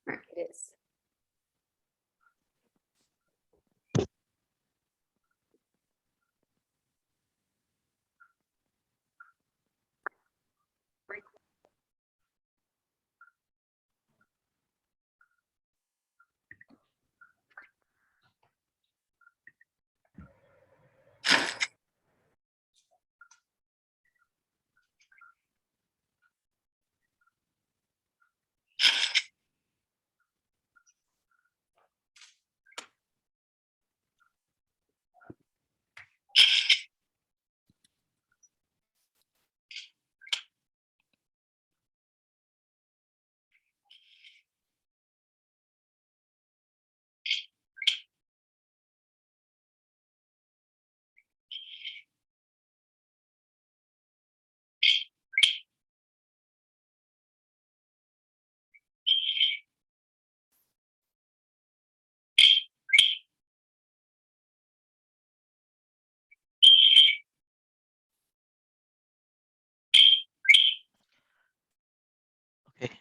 Right. It is. Okay,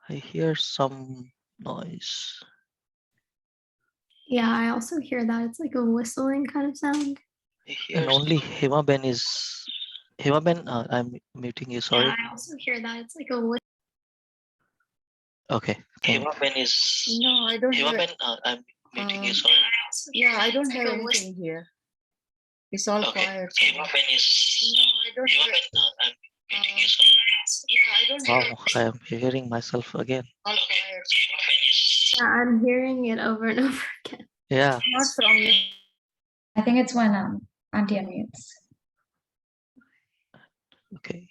I hear some noise. Yeah, I also hear that. It's like a whistling kind of sound. And only Hema Ben is Hema Ben. I'm muting you. Sorry. Yeah, I also hear that. It's like a whistle. Okay. Hema Ben is. No, I don't Hema have. Ben, I'm muting you. Sorry. Yeah, I don't It's like have a anything here. It's all Okay. quiet. Hema Ben is. No, I don't Hema have. Ben, I'm muting you. Sorry. Yeah, I don't have. Wow, I am hearing myself again. All Okay. quiet. Hema Ben is. Yeah, I'm hearing it over and over again. Yeah. Not from you. I think it's when Auntie unmutes. Okay.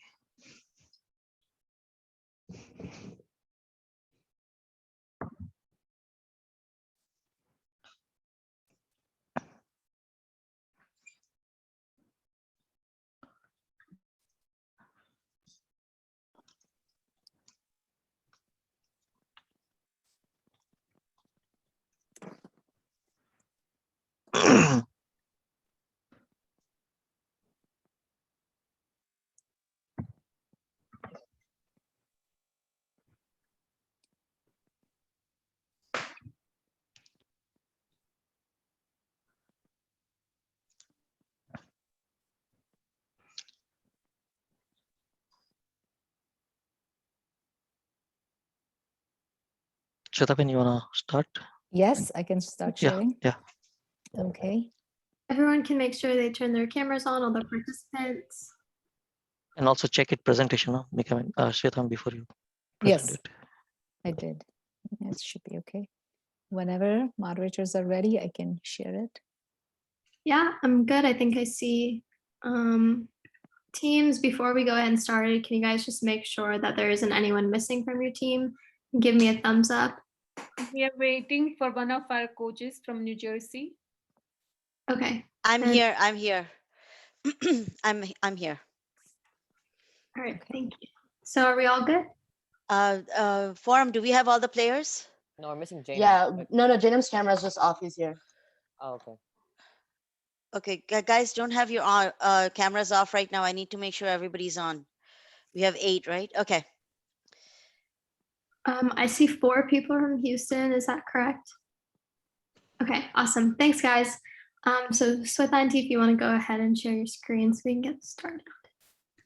Shatapan, you wanna start? Yes, I can start Yeah, sharing. yeah. Okay. Everyone can make sure they turn their cameras on, all the participants. And also check it presentation, no? Shwetam, before you present Yes, it. I did. It should be okay. Whenever moderators are ready, I can share it. Yeah, I'm good. I think I see teams. Before we go ahead and start, can you guys just make sure that there isn't anyone missing from your team? Give me a thumbs up. We are waiting for one of our coaches from New Jersey. Okay. I'm And- here. I'm here. I'm here. All right, thank you. So are we all good? Forum, do we have all the players? No, we're missing Jain. Yeah, no, Janum's camera is just off. He's here. Oh, okay. Okay, guys, don't have your cameras off right now. I need to make sure everybody's on. We have 8, right? Okay. I see 4 people from Houston. Is that correct? Okay, awesome. Thanks, guys. So Swethanti, if you want to go ahead and share your screen so we can get started.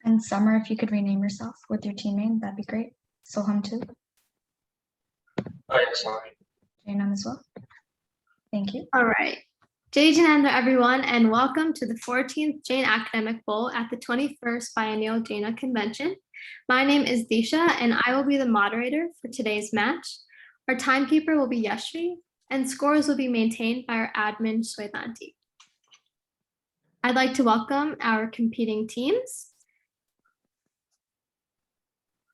And Summer, if you could rename yourself with your team name, that'd be great. Soham too. Oh, yeah, sorry. Jainam as well. Thank you. All right. Jai Jananda, everyone, and welcome to the 14th Jain Academic Bowl at the 21st Biennial JAINA Convention. My name is Disha, and I will be the moderator for today's match. Our timekeeper will be Yashri, and scores will be maintained by our admin, Swethanti. I'd like to welcome our competing teams.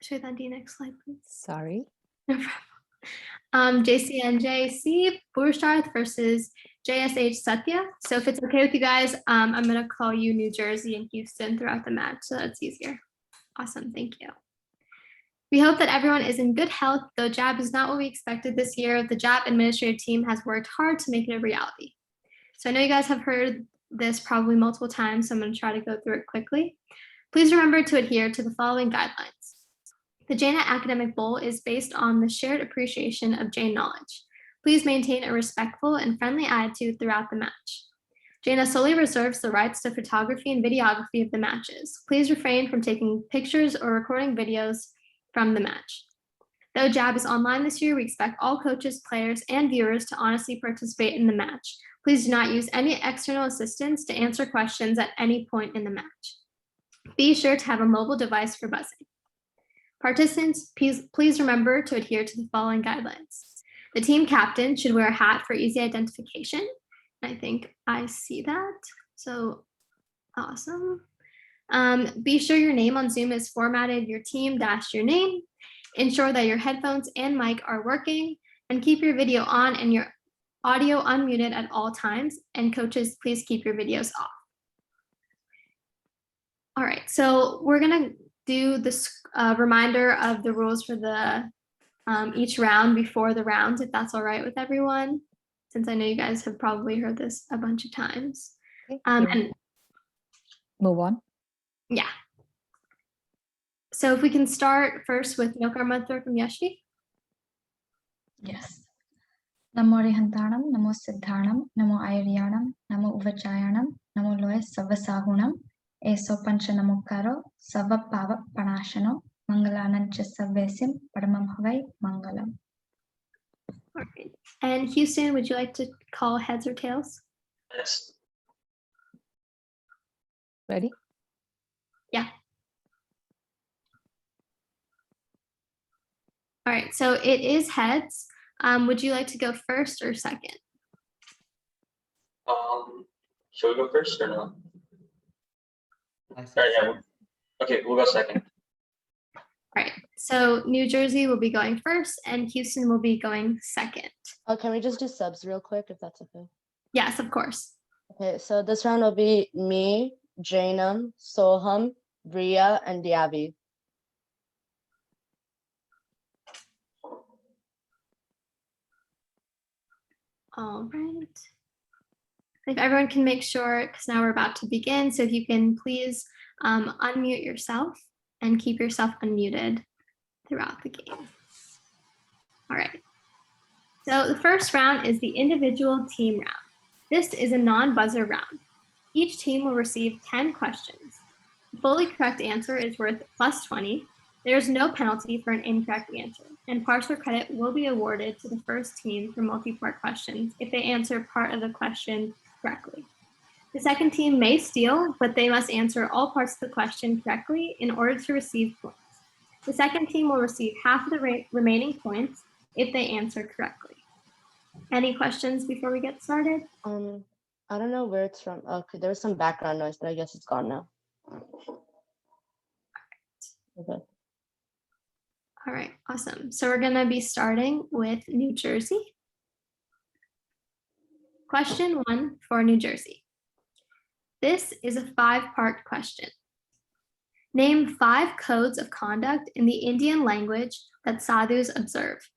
Swethanti, next slide, please. Sorry. No problem. JCNJ-C, Purusharth versus JSH Satya. So if it's okay with you guys, I'm going to call you New Jersey and Houston throughout the match, so that's easier. Awesome, thank you. We hope that everyone is in good health, though JAB is not what we expected this year. The JAB administrative team has worked hard to make it a reality. So I know you guys have heard this probably multiple times, so I'm going to try to go through it quickly. Please remember to adhere to the following guidelines. The JAINA Academic Bowl is based on the shared appreciation of Jain knowledge. Please maintain a respectful and friendly attitude throughout the match. JAINA solely reserves the rights to photography and videography of the matches. Please refrain from taking pictures or recording videos from the match. Though JAB is online this year, we expect all coaches, players, and viewers to honestly participate in the match. Please do not use any external assistance to answer questions at any point in the match. Be sure to have a mobile device for buzzing. Participants, please remember to adhere to the following guidelines. The team captain should wear a hat for easy identification. I think I see that, so awesome. Be sure your name on Zoom is formatted your team - your name. Ensure that your headphones and mic are working, and keep your video on and your audio unmuted at all times. And coaches, please keep your videos off. All right, so we're gonna do this reminder of the rules for the each round before the rounds, if that's all right with everyone, since I know you guys have probably heard this a bunch of times. Okay, And move on. yeah. So if we can start first with Nokar Mantra from Yashi. Yes. Namo Rihantanam, Namo Siddhanam, Namo Ayriyanam, Namo Uvachayanam, Namo Loe Savasahunam, Eso Pancha Namokaro, Sava Pava Panashano, Mangalanancha Savesim, Paramam Havai, Mangalam. All right. And Houston, would you like to call heads or tails? Yes. Ready? Yeah. All right, so it is heads. Would you like to go first or second? Should we go first or no? I All said right, yeah. second. Okay, we'll go second. All right, so New Jersey will be going first and Houston will be going second. Oh, can we just do subs real quick if that's okay? Yes, of course. Okay, so this round will be me, Jainam, Soham, Bria, and Diaby. All right. If everyone can make sure, because now we're about to begin, so if you can please unmute yourself and keep yourself unmuted throughout the game. All right. So the first round is the individual team round. This is a non-buzzer round. Each team will receive 10 questions. The fully correct answer is worth +20. There is no penalty for an incorrect answer, and partial credit will be awarded to the first team for multi-part questions if they answer part of the question correctly. The second team may steal, but they must answer all parts of the question correctly in order to receive points. The second team will receive half of the remaining points if they answer correctly. Any questions before we get started? I don't know where it's from. Okay, there was some background noise, but I guess it's gone now. Okay. All right, awesome. So we're gonna be starting with New Jersey. Question 1 for New Jersey. This is a 5-part question. Name 5 codes of conduct in the Indian language that sadhus observe.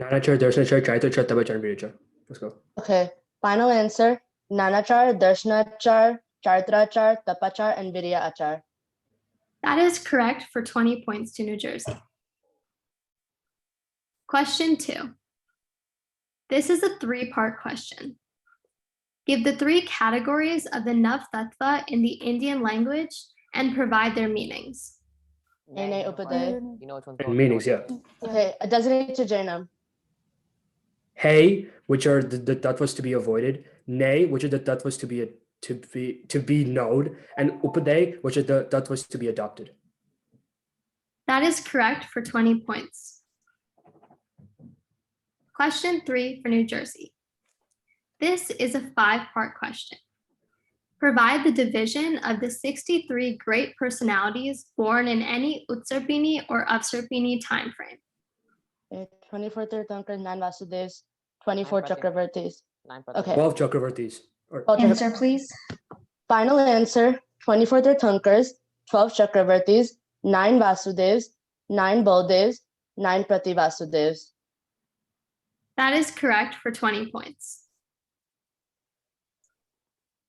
Nanachar, Darshanachar, Chaitachar, Tabachar, Virachar. Let's go. Okay, final answer. Nanachar, Darshanachar, Chartrachar, Tapachar, and Viryachar. That is correct for 20 points to New Jersey. Question 2. This is a 3-part question. Give the 3 categories of the Nav Tattva in the Indian language and provide their meanings. Nene Upaday. You know which one's And going meanings, yeah. Okay, designate to Jainam. Hey, which are the tattvas to be avoided. Nay, which are the tattvas to be known, and Upaday, which are the tattvas to be adopted. That is correct for 20 points. Question 3 for New Jersey. This is a 5-part question. Provide the division of the 63 great personalities born in any Utsarpini or Upsarpini timeframe. 24 Tirthankars, 9 Vasudevs, 24 Prati. Chakravartis. 9 Prati. Okay. 12 Chakravartis. Or 12 Answer, please. Final answer. 24 Tirthankars, 12 Chakravartis, 9 Vasudevs, 9 Baldevs, 9 Prati Vasudevs. That is correct for 20 points.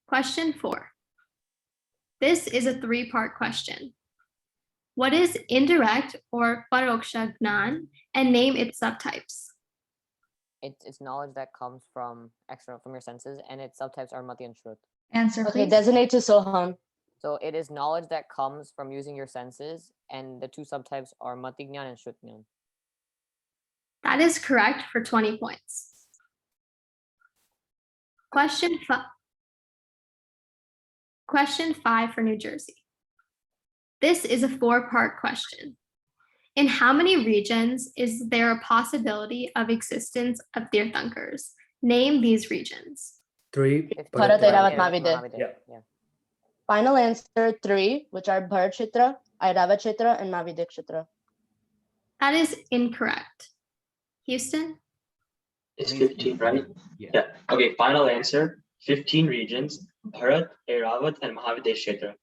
Question 4. This is a 3-part question. What is indirect or paroksha gnan, and name its subtypes? It's knowledge that comes from external, from your senses, and its subtypes are mati and shrut. Answer, Okay, please. designate to Sohan. So it is knowledge that comes from using your senses, and the two subtypes are mati gnan and shrut gnan. That is correct for 20 points. Question 5 for New Jersey. This is a 4-part question. In how many regions is there a possibility of existence of Tirthankars? Name these regions. 3. Bharat, Airavat, Mahavide. Mahavide. Yeah. Final answer 3, which are Bharat Kshetra, Airavat Kshetra, and Mahavide Kshetra. That is incorrect. Houston? It's 15, right? Yeah. Okay, final answer. 15 regions, Bharat, Airavat, and Mahavide Kshetra.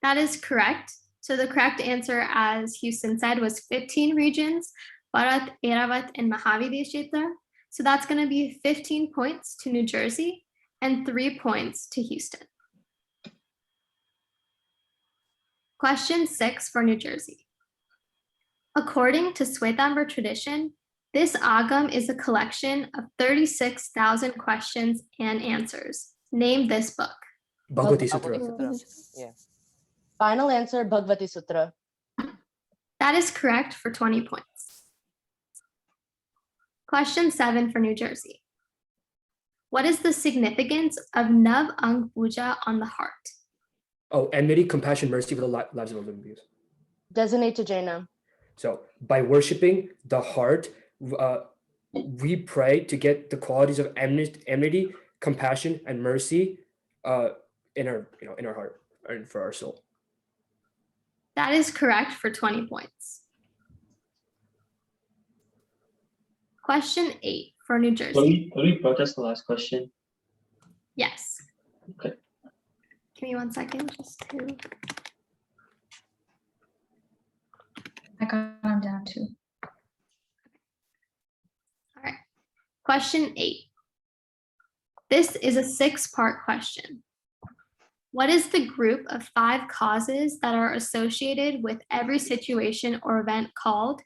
That is correct. So the correct answer, as Houston said, was 15 regions, Bharat, Airavat, and Mahavide Kshetra. So that's going to be 15 points to New Jersey and 3 points to Houston. Question 6 for New Jersey. According to Swetambar tradition, this agam is a collection of 36,000 questions and answers. Name this book. Bhagavati Sutra. Yeah. Final answer Bhagavati Sutra. That is correct for 20 points. Question 7 for New Jersey. What is the significance of Nav Ang Puja on the heart? Oh, enmity, compassion, mercy for the lives of the living beings. Designate to Jaina. So by worshiping the heart, we pray to get the qualities of enmity, compassion, and mercy in our heart and for our soul. That is correct for 20 points. Question 8 for New Jersey. Will we protest the last question? Yes. Okay. Give me 1 second just to. I got them down too. All right. Question 8. This is a 6-part question. What is the group of 5 causes that are associated with every situation or event called?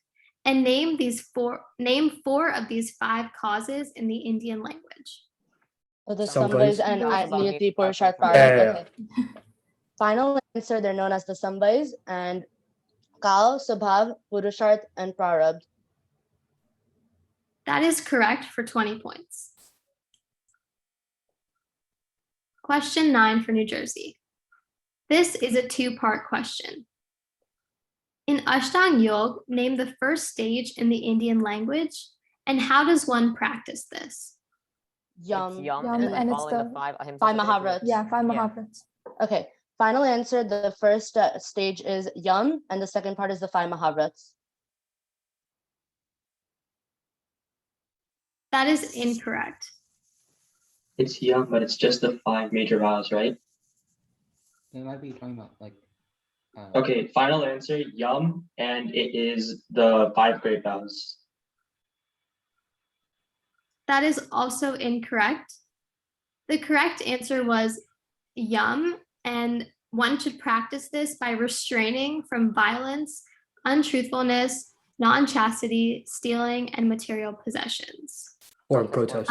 And name 4 of these 5 causes in the Indian language. So the Sambhais. Sambhais and Sambhais. Niyati, Purusharth, Yeah. Prarabdha. Okay. Final answer, they're known as the Sambhais and Kal, Subhav, Purusharth, and Prarabdha. That is correct for 20 points. Question 9 for New Jersey. This is a 2-part question. In Ashtang Yoga, name the first stage in the Indian language, and how does one practice this? Yum, and and it's following the the 5 ahimsa 5 sutras. Mahavrats. Yeah, 5 Mahavrats. Okay. Final answer, the first stage is Yam, and the second part is the 5 Mahavrats. That is incorrect. It's young, but it's just the 5 major vows, right? They might be talking about like. Okay, final answer, yum, and it is the 5 great vows. That is also incorrect. The correct answer was yum, and one should practice this by restraining from violence, untruthfulness, non-chastity, stealing, and material possessions. Or in protest.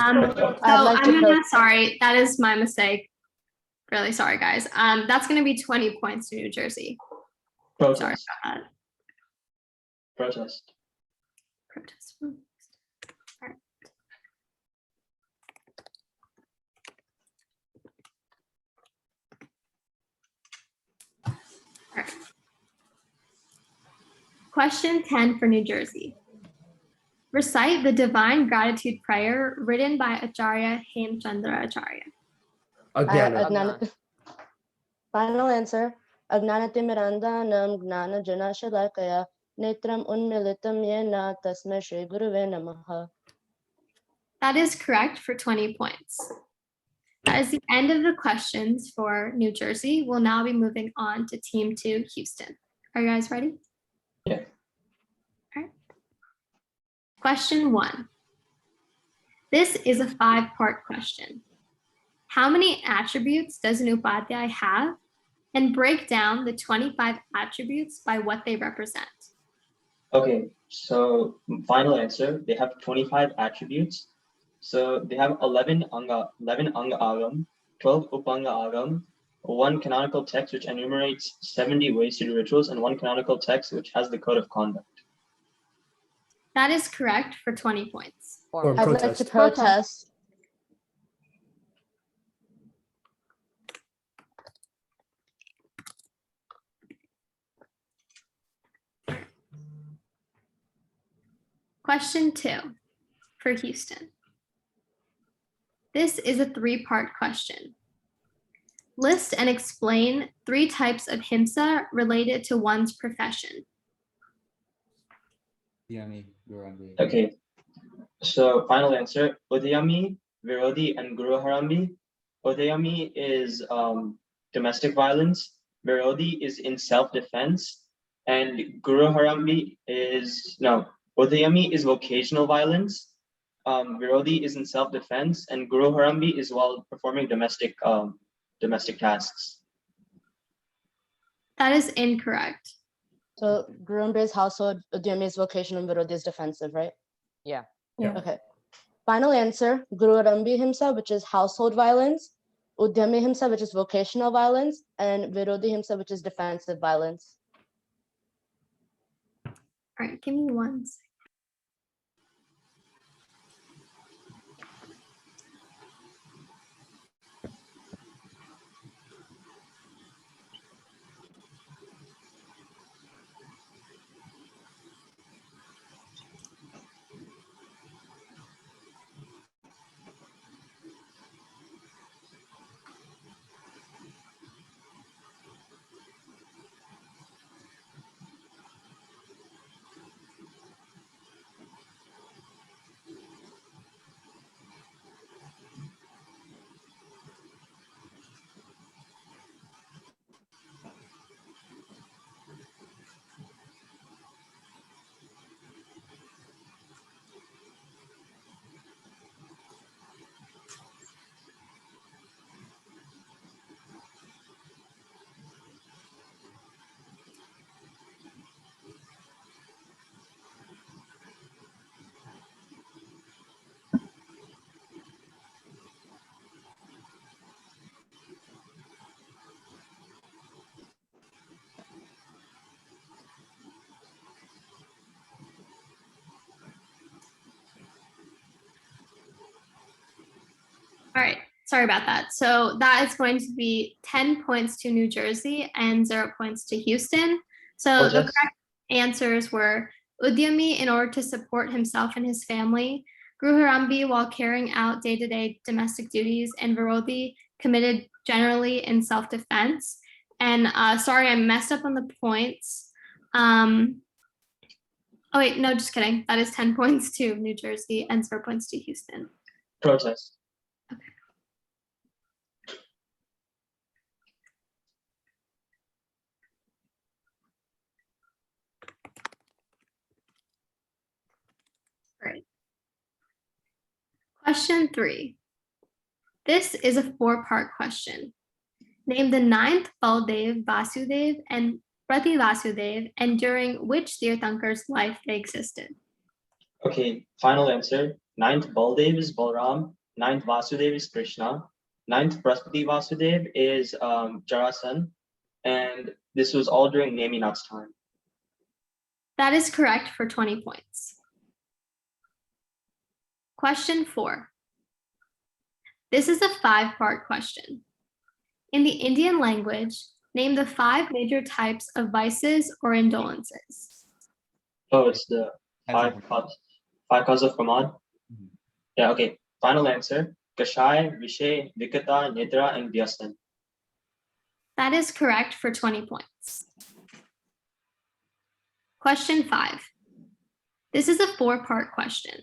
Sorry, that is my mistake. Really sorry, guys. That's going to be 20 points to New Jersey. Sorry Protest. about that. Protest. Protest. All right. All right. Question 10 for New Jersey. Recite the divine gratitude prayer written by Acharya Hemchandra Acharya. Ajnana. Final answer. Agnanatimirandhanam gnana janashalakaya netram unmilitam yena tasmai shri guruve namaha. That is correct for 20 points. That is the end of the questions for New Jersey. We'll now be moving on to Team 2, Houston. Are you guys ready? Yeah. All right. Question 1. This is a 5-part question. How many attributes does an upadhyay have? and break down the 25 attributes by what they represent. Okay, so final answer, they have 25 attributes. So they have 11 anga agam, 12 upanga agam, one canonical text which enumerates 70 ways to do rituals, and one canonical text which has the code of conduct. That is correct for 20 points. Or I'd like to protest. protest. Question 2 for Houston. This is a 3-part question. List and explain 3 types of himsa related to one's profession. Okay, so final answer, Udayami, Virodi, and Guru Harambi. Udayami is domestic violence, Virodi is in self-defense, and Guru Harambi is, Udayami is vocational violence, Virodi is in self-defense, and Guru Harambi is while performing domestic tasks. That is incorrect. So Gurumbe is household, Udyami is vocational, and Virodi is defensive, right? Yeah. Okay. Final answer, Guru Harambi Himsa, which is household violence, Udyami Himsa, which is vocational violence, and Virodi Himsa, which is defensive violence. All right, give me 1 second. All right, sorry about that. So that is going to be 10 points to New Jersey and 0 points to Houston. So the correct answers were Udyami in order to support himself and his family, Guru Harambi while carrying out day-to-day domestic duties, and Virodi committed generally in self-defense. And sorry, I messed up on the points. Oh wait, no, just kidding. That is 10 points to New Jersey and 0 points to Houston. Protest. Great. Question 3. This is a 4-part question. Name the 9th Baldev, Vasudev, and Prati Vasudev, and during which Tirthankar's life they existed. Okay, final answer. 9th Baldev is Balram, 9th Vasudev is Krishna, 9th Prati Vasudev is Jarasan, and this was all during Neminath's time. That is correct for 20 points. Question 4. This is a 5-part question. In the Indian language, name the 5 major types of vices or indolences. Oh, it's the 5 causes of pramad. Yeah, okay. Final answer. Kashai, Vishay, Vikata, Nidra, and Vyasan. That is correct for 20 points. Question 5. This is a 4-part question.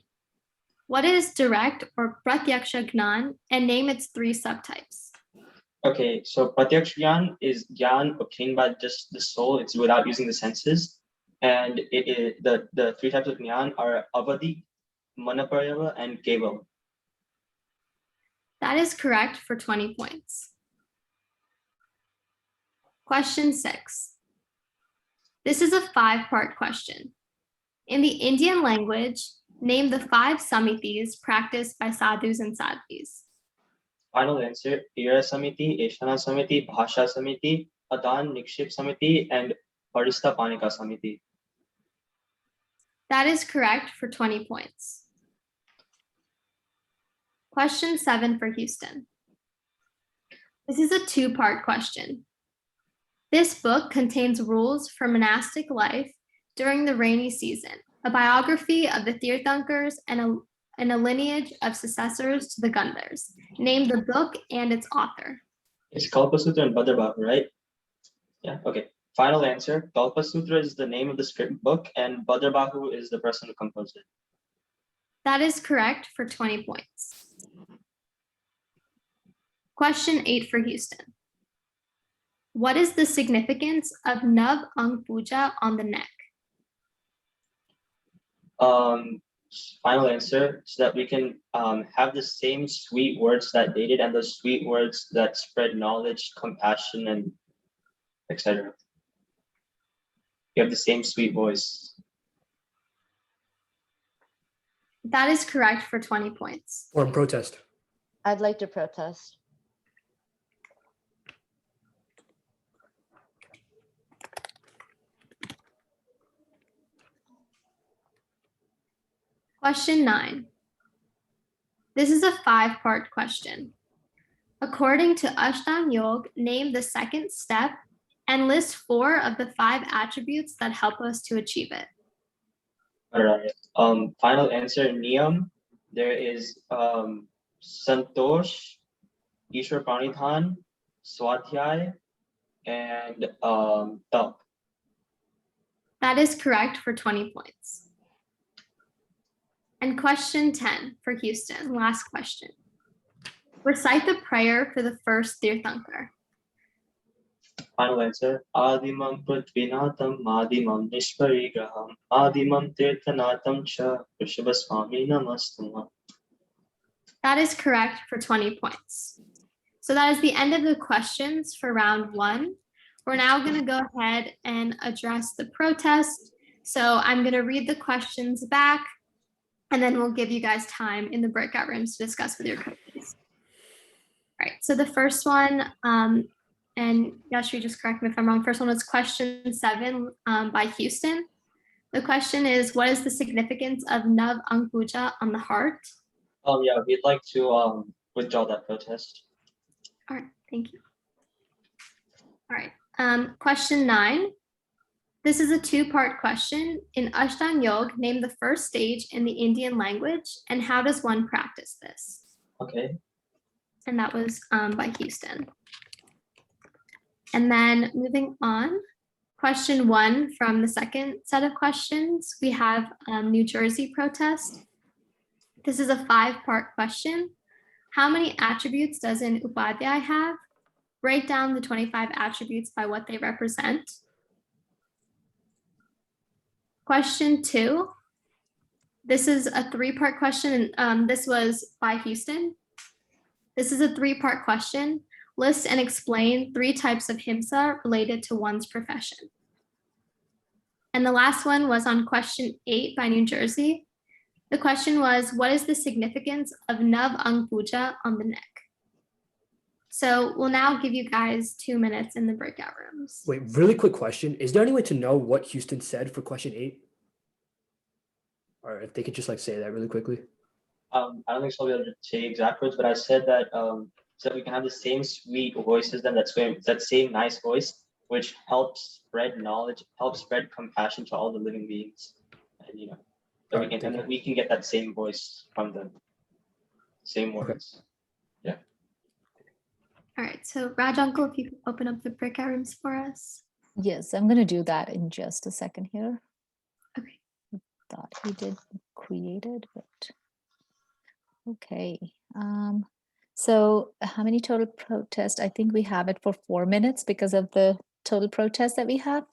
What is direct or pratyaksha gnan, and name its 3 subtypes? Okay, so pratyaksha gyan is gyan obtained by just the soul. It's without using the senses. And the 3 types of gyan are avadi, manaparyava, and keval. That is correct for 20 points. Question 6. This is a 5-part question. In the Indian language, name the 5 samitis practiced by sadhus and sadhvis. Final answer, Ira Samiti, Eshana Samiti, Bhasha Samiti, Adan Nikship Samiti, and Parista Panika Samiti. That is correct for 20 points. Question 7 for Houston. This is a 2-part question. This book contains rules for monastic life during the rainy season, a biography of the Tirthankars, and a lineage of successors to the Gandhars. Name the book and its author. It's Kalpa Sutra and Bhadrabahu, right? Yeah, okay. Final answer, Kalpa Sutra is the name of the script book and Bhadrabahu is the person who composed it. That is correct for 20 points. Question 8 for Houston. What is the significance of Nav Ang Puja on the neck? Final answer, so that we can have the same sweet words that they did and those sweet words that spread knowledge, compassion, and etc. You have the same sweet voice. That is correct for 20 points. Or protest. I'd like to protest. Question 9. This is a 5-part question. According to Ashtanga Yoga, name the second step and list 4 of the 5 attributes that help us to achieve it. All right. Final answer, Niyam. There is Santosh, Ishwar Pranidhan, Swadhyay, and Tap. That is correct for 20 points. And question 10 for Houston, last question. Recite the prayer for the first Tirthankar. Final answer, Adimam Prithvinatham, Adimam Nishparigraham, Adimam Tirthanatham Cha, Rishabhaswami Namastuma. That is correct for 20 points. So that is the end of the questions for round 1. We're now going to go ahead and address the protest. So I'm going to read the questions back, and then we'll give you guys time in the breakout rooms to discuss with your coaches. All right, so the first one, and Yashri, just correct me if I'm wrong, first one was question 7 by Houston. The question is, what is the significance of Nav Ang Puja on the heart? Yeah, we'd like to withdraw that protest. All right, thank you. All right, question 9. This is a 2-part question. In Ashtanga Yoga, name the first stage in the Indian language, and how does one practice this? Okay. And that was by Houston. And then moving on, question 1 from the second set of questions, we have New Jersey protest. This is a 5-part question. How many attributes does an Upadhyay have? Write down the 25 attributes by what they represent. Question 2. This is a 3-part question, and this was by Houston. This is a 3-part question. List and explain 3 types of himsa related to one's profession. And the last one was on question 8 by New Jersey. The question was, what is the significance of Nav Ang Puja on the neck? So we'll now give you guys 2 minutes in the breakout rooms. Wait, really quick question. Is there any way to know what Houston said for question 8? Or if they could just like say that really quickly. I don't think so I'll be able to say exact words, but I said that so that we can have the same sweet voices, then that same nice voice, which helps spread knowledge, helps spread compassion to all the living beings. And you know, so we can get that same voice from them. Same words. Yeah. All right, so Raj Uncle, if you could open up the breakout rooms for us. Yes, I'm going to do that in just a second here. Okay. Thought he did create it, but okay. So how many total protests? I think we have it for 4 minutes because of the total protest that we have.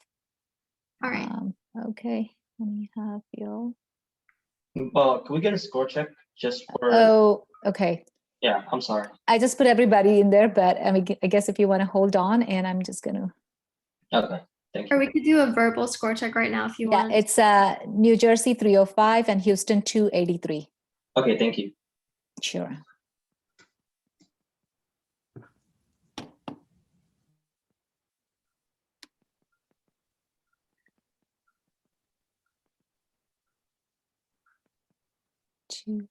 All right. Okay, let me have you. Can we get a score check just for? Oh, okay. Yeah, I'm sorry. I just put everybody in there, but I mean, I guess if you want to hold on, and I'm just going to Okay, thank Or you. we could do a verbal score check right now if you Yeah, want. it's New Jersey 305 and Houston 283. Okay, thank you. Sure. Two.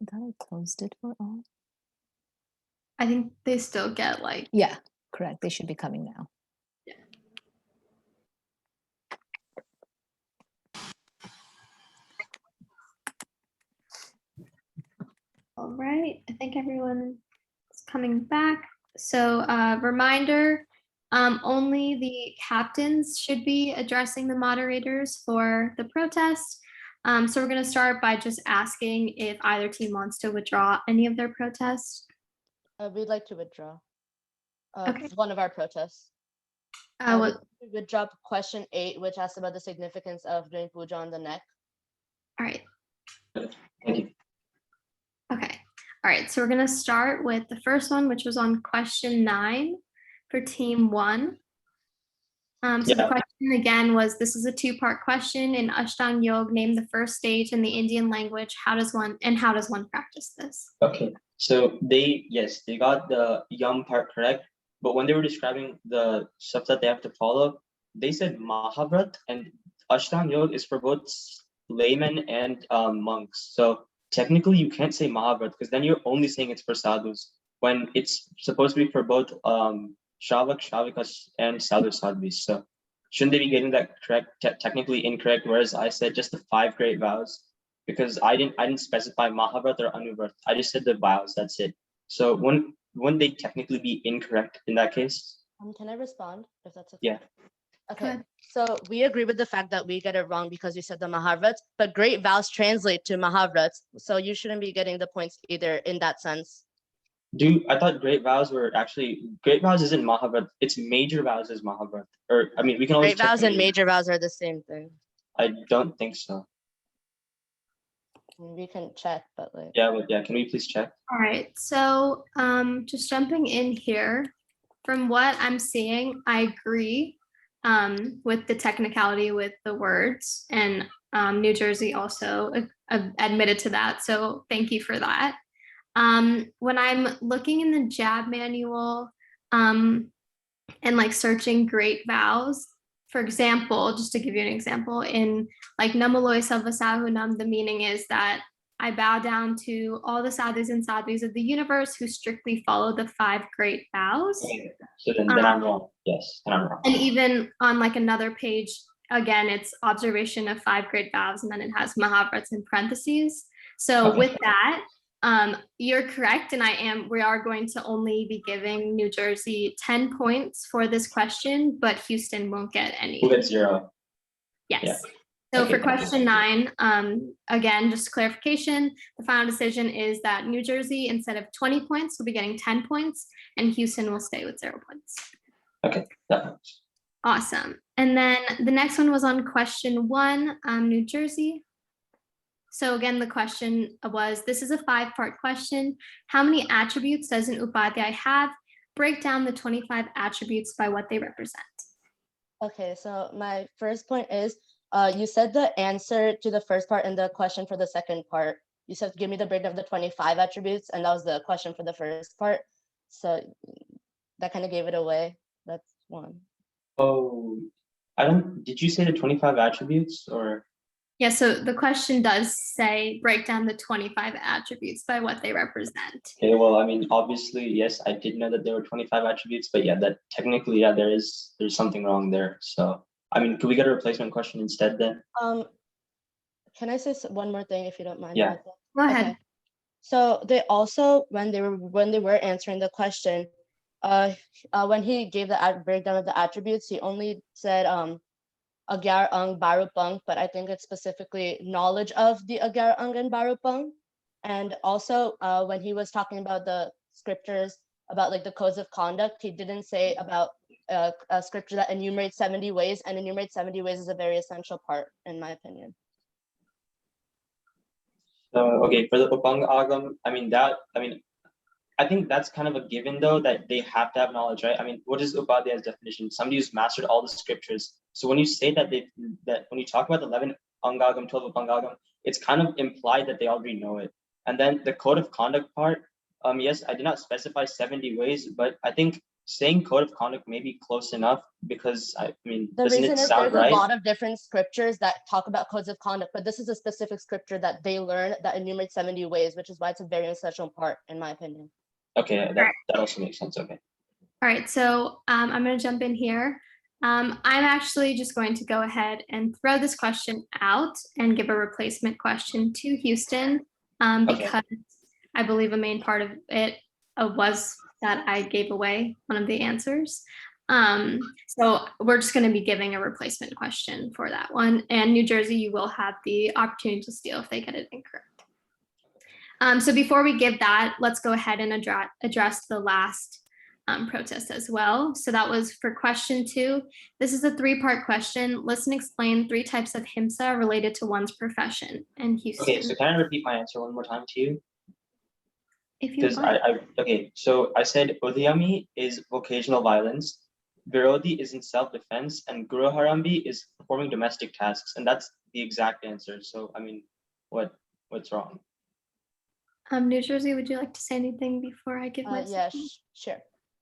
I thought I closed it for all. I think they still get like, Yeah, correct. They should be coming now. all right. I think everyone is coming back. So reminder, only the captains should be addressing the moderators for the protest. So we're going to start by just asking if either team wants to withdraw any of their protests. We'd like to withdraw Okay. one of our protests. What? We would drop question 8, which asks about the significance of doing puja on the neck. All right. Thank you. Okay. All right. So we're going to start with the first one, which was on question 9 for team 1. So the question again was, this is a 2-part question. In Ashtanga Yoga, name the first stage in the Indian language. How does one practice this? Okay. So they got the yum part correct, but when they were describing the stuff that they have to follow, they said Mahabharat, and Ashtanga Yoga is for both laymen and monks. So technically you can't say Mahabharat because then you're only saying it's for sadhus when it's supposed to be for both Shravak, Shravikas, and sadhu sadhvis. So shouldn't they be getting that correct, technically incorrect? Whereas I said just the 5 great vows, because I didn't specify Mahabharat or Anuvrat. I just said the vows. That's it. So wouldn't they technically be incorrect in that case? Can I respond if that's okay? Yeah. Okay. So we agree with the fact that we get it wrong because we said the Mahavrats, but great vows translate to Mahavrats. So you shouldn't be getting the points either in that sense. I thought great vows isn't Mahabharat. It's major vows is Mahabharat. Or I mean, we can always great vows and major vows are the same thing. I don't think so. We can check, but like. Yeah, can we please check? All right. So just jumping in here, from what I'm seeing, I agree with the technicality with the words, and New Jersey also admitted to that. So thank you for that. When I'm looking in the JAB manual and like searching great vows, for example, just to give you an example, in like Namaloy Savasahunam, the meaning is that I bow down to all the sadhus and sadhvis of the universe who strictly follow the 5 great vows. Okay. So then I'm wrong. Yes, then I'm wrong. And even on like another page, again, it's observation of 5 great vows, and then it has Mahabharats in parentheses. So with that, you're correct, and we are going to only be giving New Jersey 10 points for this question, but Houston won't get any. We'll get 0. Yes. Yeah. So Okay, for question 9, again, just clarification, the final decision is that New Jersey, instead of 20 points, will be getting 10 points, and Houston will stay with 0 points. Okay, that helps. Awesome. And then the next one was on question 1, New Jersey. So again, the question was, this is a 5-part question. How many attributes does an Upadhyay have? Break down the 25 attributes by what they represent. Okay, so my first point is, you said the answer to the first part and the question for the second part. You said, give me the breakdown of the 25 attributes, and that was the question for the first part. So that kind of gave it away. That's one. Oh, did you say the 25 attributes or? Yeah, so the question does say break down the 25 attributes by what they represent. Okay, well, I mean, obviously, yes, I did know that there were 25 attributes, but yeah, that technically, yeah, there's something wrong there. So, I mean, could we get a replacement question instead then? Can I say one more thing if you don't mind? Yeah. Go ahead. Okay. So they also, when they were answering the question, when he gave the breakdown of the attributes, he only said Agyar Ang Barupang, but I think it's specifically knowledge of the Agyar Ang and Barupang. And also when he was talking about the scriptures about like the codes of conduct, he didn't say about a scripture that enumerates 70 ways, and enumerate 70 ways is a very essential part, in my opinion. Okay, for the Upang Agam, I think that's kind of a given though, that they have to have knowledge, right? I mean, what is Upadhyay's definition? Somebody who's mastered all the scriptures. So when you say that when you talk about the 11 Angagam, 12 Upangagam, it's kind of implied that they already know it. And then the code of conduct part, yes, I did not specify 70 ways, but I think saying code of conduct may be close enough, because I mean, the doesn't reason it is sound there's right? a lot of different scriptures that talk about codes of conduct, but this is a specific scripture that they learn that enumerates 70 ways, which is why it's a very essential part, in my opinion. Okay, that also makes sense. Okay. All right, so I'm going to jump in here. I'm actually just going to go ahead and throw this question out and give a replacement question to Houston, because I believe a main part of it was that I gave away one of the answers. So we're just going to be giving a replacement question for that one. And New Jersey, you will have the opportunity to steal if they get it incorrect. So before we give that, let's go ahead and address the last protest as well. So that was for question 2. This is a 3-part question. List and explain 3 types of himsa related to one's profession. And Houston, Okay, so can I repeat my answer one more time to you? if you Because okay, so I said Udhyami is vocational violence, Virodhi is in self-defense, and Guru Harambi is performing domestic tasks, and that's the exact answer. So I mean, what's wrong? New Jersey, would you like to say anything before I give my Yes, sure.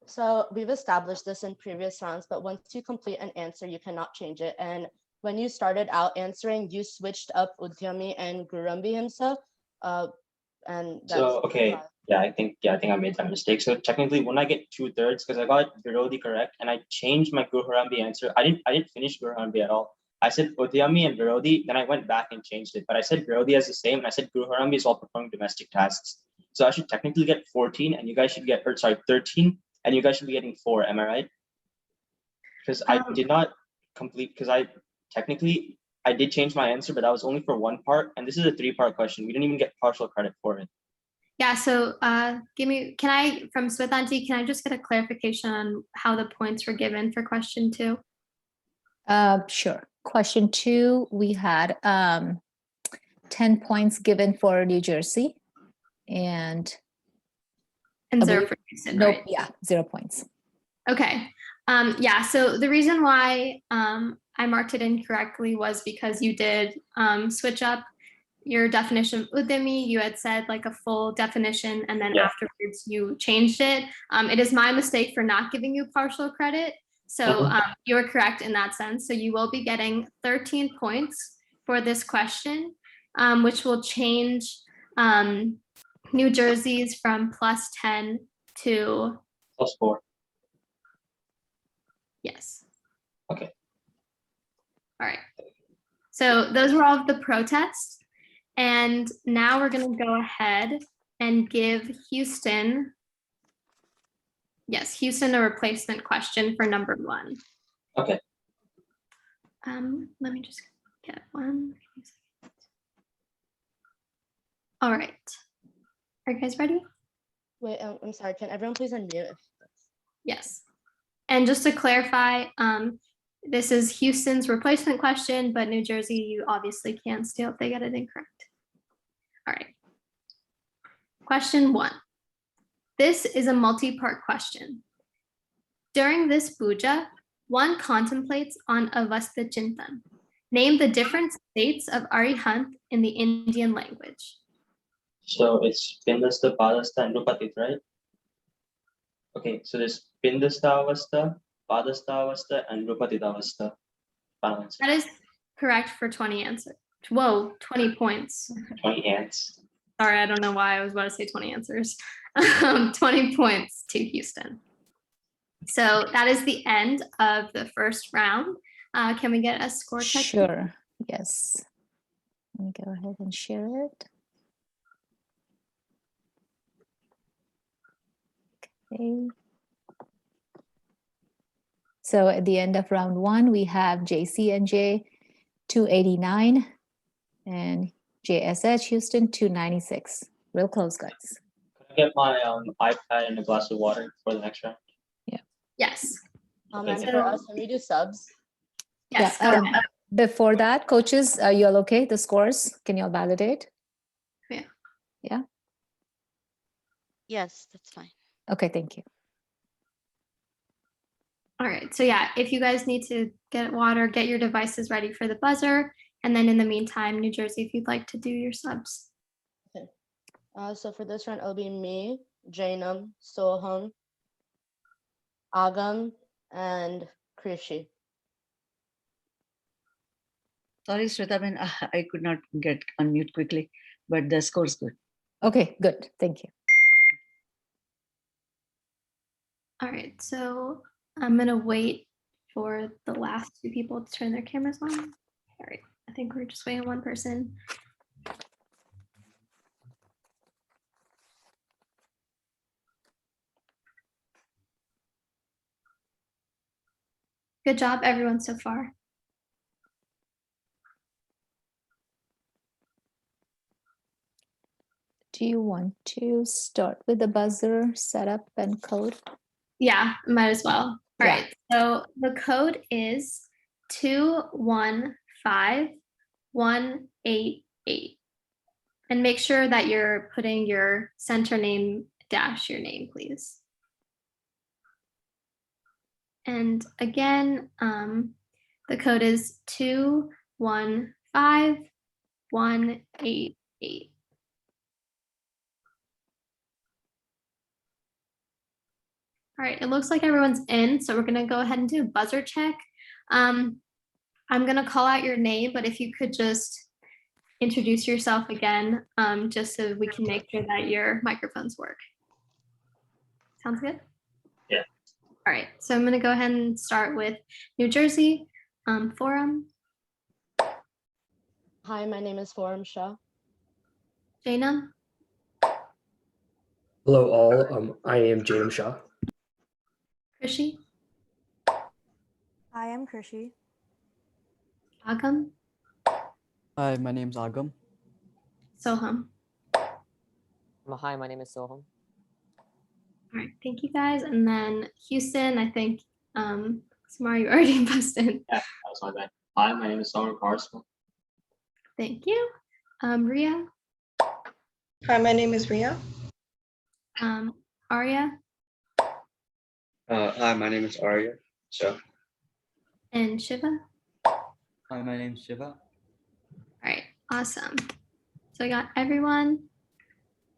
So we've established this in previous rounds, but once you complete an answer, you cannot change it. And when you started out answering, you switched up Udhyami and Gurambi himself. And that's So okay, yeah, I think I made that mistake. So technically, when I get 2/3, because I got Virodhi correct, and I changed my Guru Harambi answer. I didn't finish Guru Harambi at all. I said Udhyami and Virodhi, then I went back and changed it. But I said Virodhi as the same, and I said Guru Harambi is all performing domestic tasks. So I should technically get 14, and you guys should get 13, and you guys should be getting 4. Am I right? Because I did not complete, because I did change my answer, but that was only for 1 part, and this is a 3-part question. We didn't even get partial credit for it. Yeah, so from Swetanti, can I just get a clarification on how the points were given for question 2? Sure. Question 2, we had 10 points given for New Jersey and 0 for Houston, nope, right? yeah, 0 points. Okay. Yeah, so the reason why I marked it incorrectly was because you did switch up your definition of Udemy. You had said like a full definition, and then afterwards you changed it. It is my mistake for not giving you partial credit. So you're correct in that sense. So you will be getting 13 points for this question, which will change New Jersey's from +10 to +4. Yes. Okay. All right. So those were all of the protests. And now we're going to go ahead and give Houston a replacement question for number 1. Okay. Let me just get one. All right. Are you guys ready? Wait, I'm sorry. Can everyone please unmute? Yes. And just to clarify, this is Houston's replacement question, but New Jersey, you obviously can steal if they get it incorrect. All right. Question 1. This is a multi-part question. During this puja, one contemplates on Avastha Chintan. Name the different states of Arihant in the Indian language. So it's Pindasta, Padasta, and Rupatit, right? Okay, so there's Pindasta Avastha, Padasta Avastha, and Rupatita Avastha. Final answer. That is correct for 20 answers. Whoa, 20 points. 20 ants. Sorry, I don't know why I was about to say 20 answers. 20 points to Houston. So that is the end of the first round. Can we get a score check? Sure, yes. Let me go ahead and share it. Okay. So at the end of round 1, we have JCNJ 289 and JSH Houston 296. Real close, guys. Can I get my iPad and a glass of water for the next round? Yeah. Yes. And for us, when we do subs. Yes. Yeah, before that, coaches, are you all okay? The scores, can you all validate? Yeah. Yeah. Yes, that's fine. Okay, thank you. All right. So yeah, if you guys need to get water, get your devices ready for the buzzer. And then in the meantime, New Jersey, if you'd like to do your subs. Okay. So for this round, it'll be me, Jainam, Soham, Agam, and Krishi. Sorry, Shweta, I could not get unmute quickly, but the score's good. Okay, good. Thank you. All right. So I'm going to wait for the last 2 people to turn their cameras on. All right. I think we're just waiting on one person. Good job, everyone, so far. Do you want to start with the buzzer setup and code? Yeah, might as well. All Yeah. right. So the code is 215188. And make sure that you're putting your center name dash your name, please. And again, the code is 215188. All right, it looks like everyone's in, so we're gonna go ahead and do a buzzer check. I'm gonna call out your name, but if you could just introduce yourself again, just so we can make sure that your microphones work. Sounds good? Yeah. All right, so I'm gonna go ahead and start with New Jersey Forum. Hi, my name is Forum Shah. JAINA. Hello all, I am Jaden Shah. Krishi. Hi, I'm Krishi. Agam. Hi, my name's Agam. Soham. Hi, my name is Soham. All right, thank you guys. And then Houston, I think, Samar, you already busted. Yeah, that was my bad. Hi, my name is Summer Parsons. Thank you. Ria. Hi, my name is Ria. Arya. Hi, my name is Arya. And Shiva. Hi, my name's Shiva. All right, awesome. So I got everyone.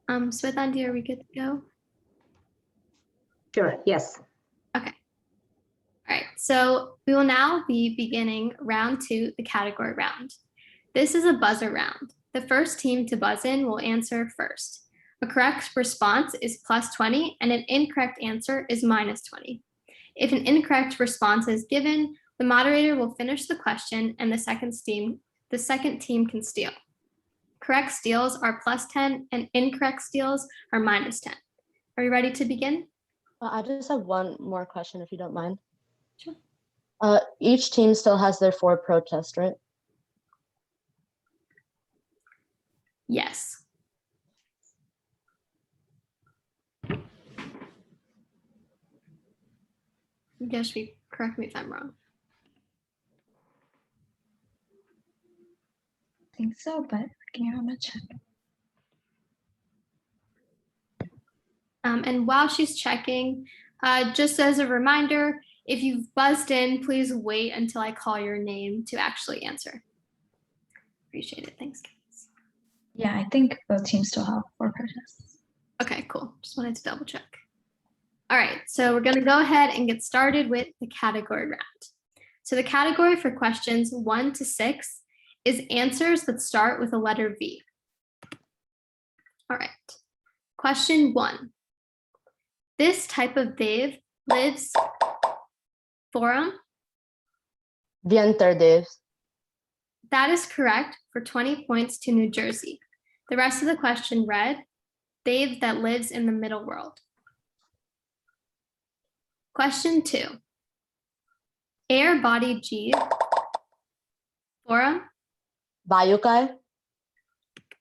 Swethandy, are we good to go? Sure, yes. Okay. All right, so we will now be beginning round 2, the category round. This is a buzzer round. The first team to buzz in will answer first. A correct response is +20 and an incorrect answer is -20. If an incorrect response is given, the moderator will finish the question and the second team can steal. Correct steals are +10 and incorrect steals are -10. Are you ready to begin? I just have one more question, if you don't mind. Sure. Each team still has their 4 protests, right? Yes. Yoshi, correct me if I'm wrong. I think so, but give me a moment. And while she's checking, just as a reminder, if you've buzzed in, please wait until I call your name to actually answer. Appreciate it. Thanks, guys. Yeah, I think both teams still have 4 protests. Okay, cool. Just wanted to double check. All right, so we're going to go ahead and get started with the category round. So the category for questions 1 to 6 is answers that start with a letter V. All right. Question 1. This type of Dev lives Forum. Vienterdev. That is correct for 20 points to New Jersey. The rest of the question read, Dev that lives in the middle world. Question 2. Air body Jeev. Forum. Bayukai.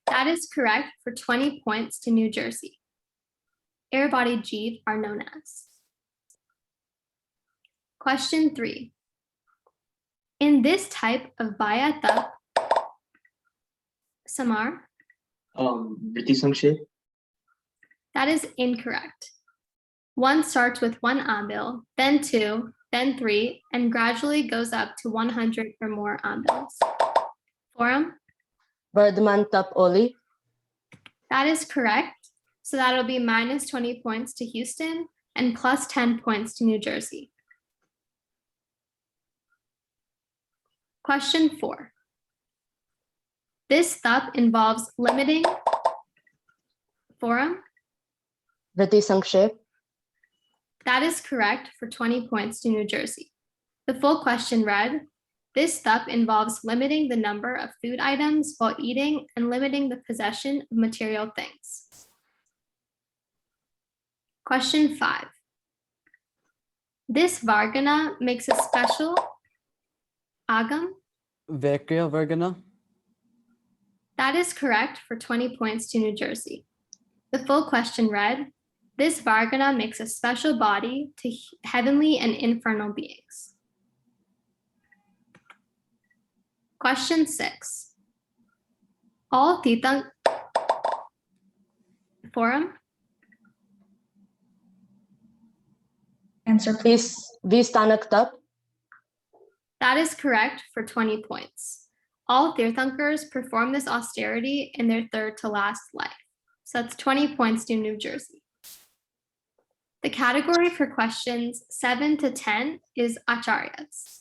That is correct for 20 points to New Jersey. Air-bodied Jeev are known as. Question 3. In this type of Baya Tap, Samar. Priti Sankshe. That is incorrect. 1 starts with 1 ambil, then 2, then 3, and gradually goes up to 100 or more ambils. Forum. Vardhaman Tap Oli. That is correct. So that'll be -20 points to Houston and +10 points to New Jersey. Question 4. This step involves limiting. Forum. Vriti Sankshep. That is correct for 20 points to New Jersey. The full question read, this step involves limiting the number of food items while eating and limiting the possession of material things. Question 5. This Vargana makes a special Agam. Vakriya Vargana. That is correct for 20 points to New Jersey. The full question read, This Vargana makes a special body to heavenly and infernal beings. Question 6. All Tirthankars forum. Answer, please. Vistanak Tap. That is correct for 20 points. All Tirthankars perform this austerity in their third to last life. So that's 20 points to New Jersey. The category for questions 7 to 10 is acharyas.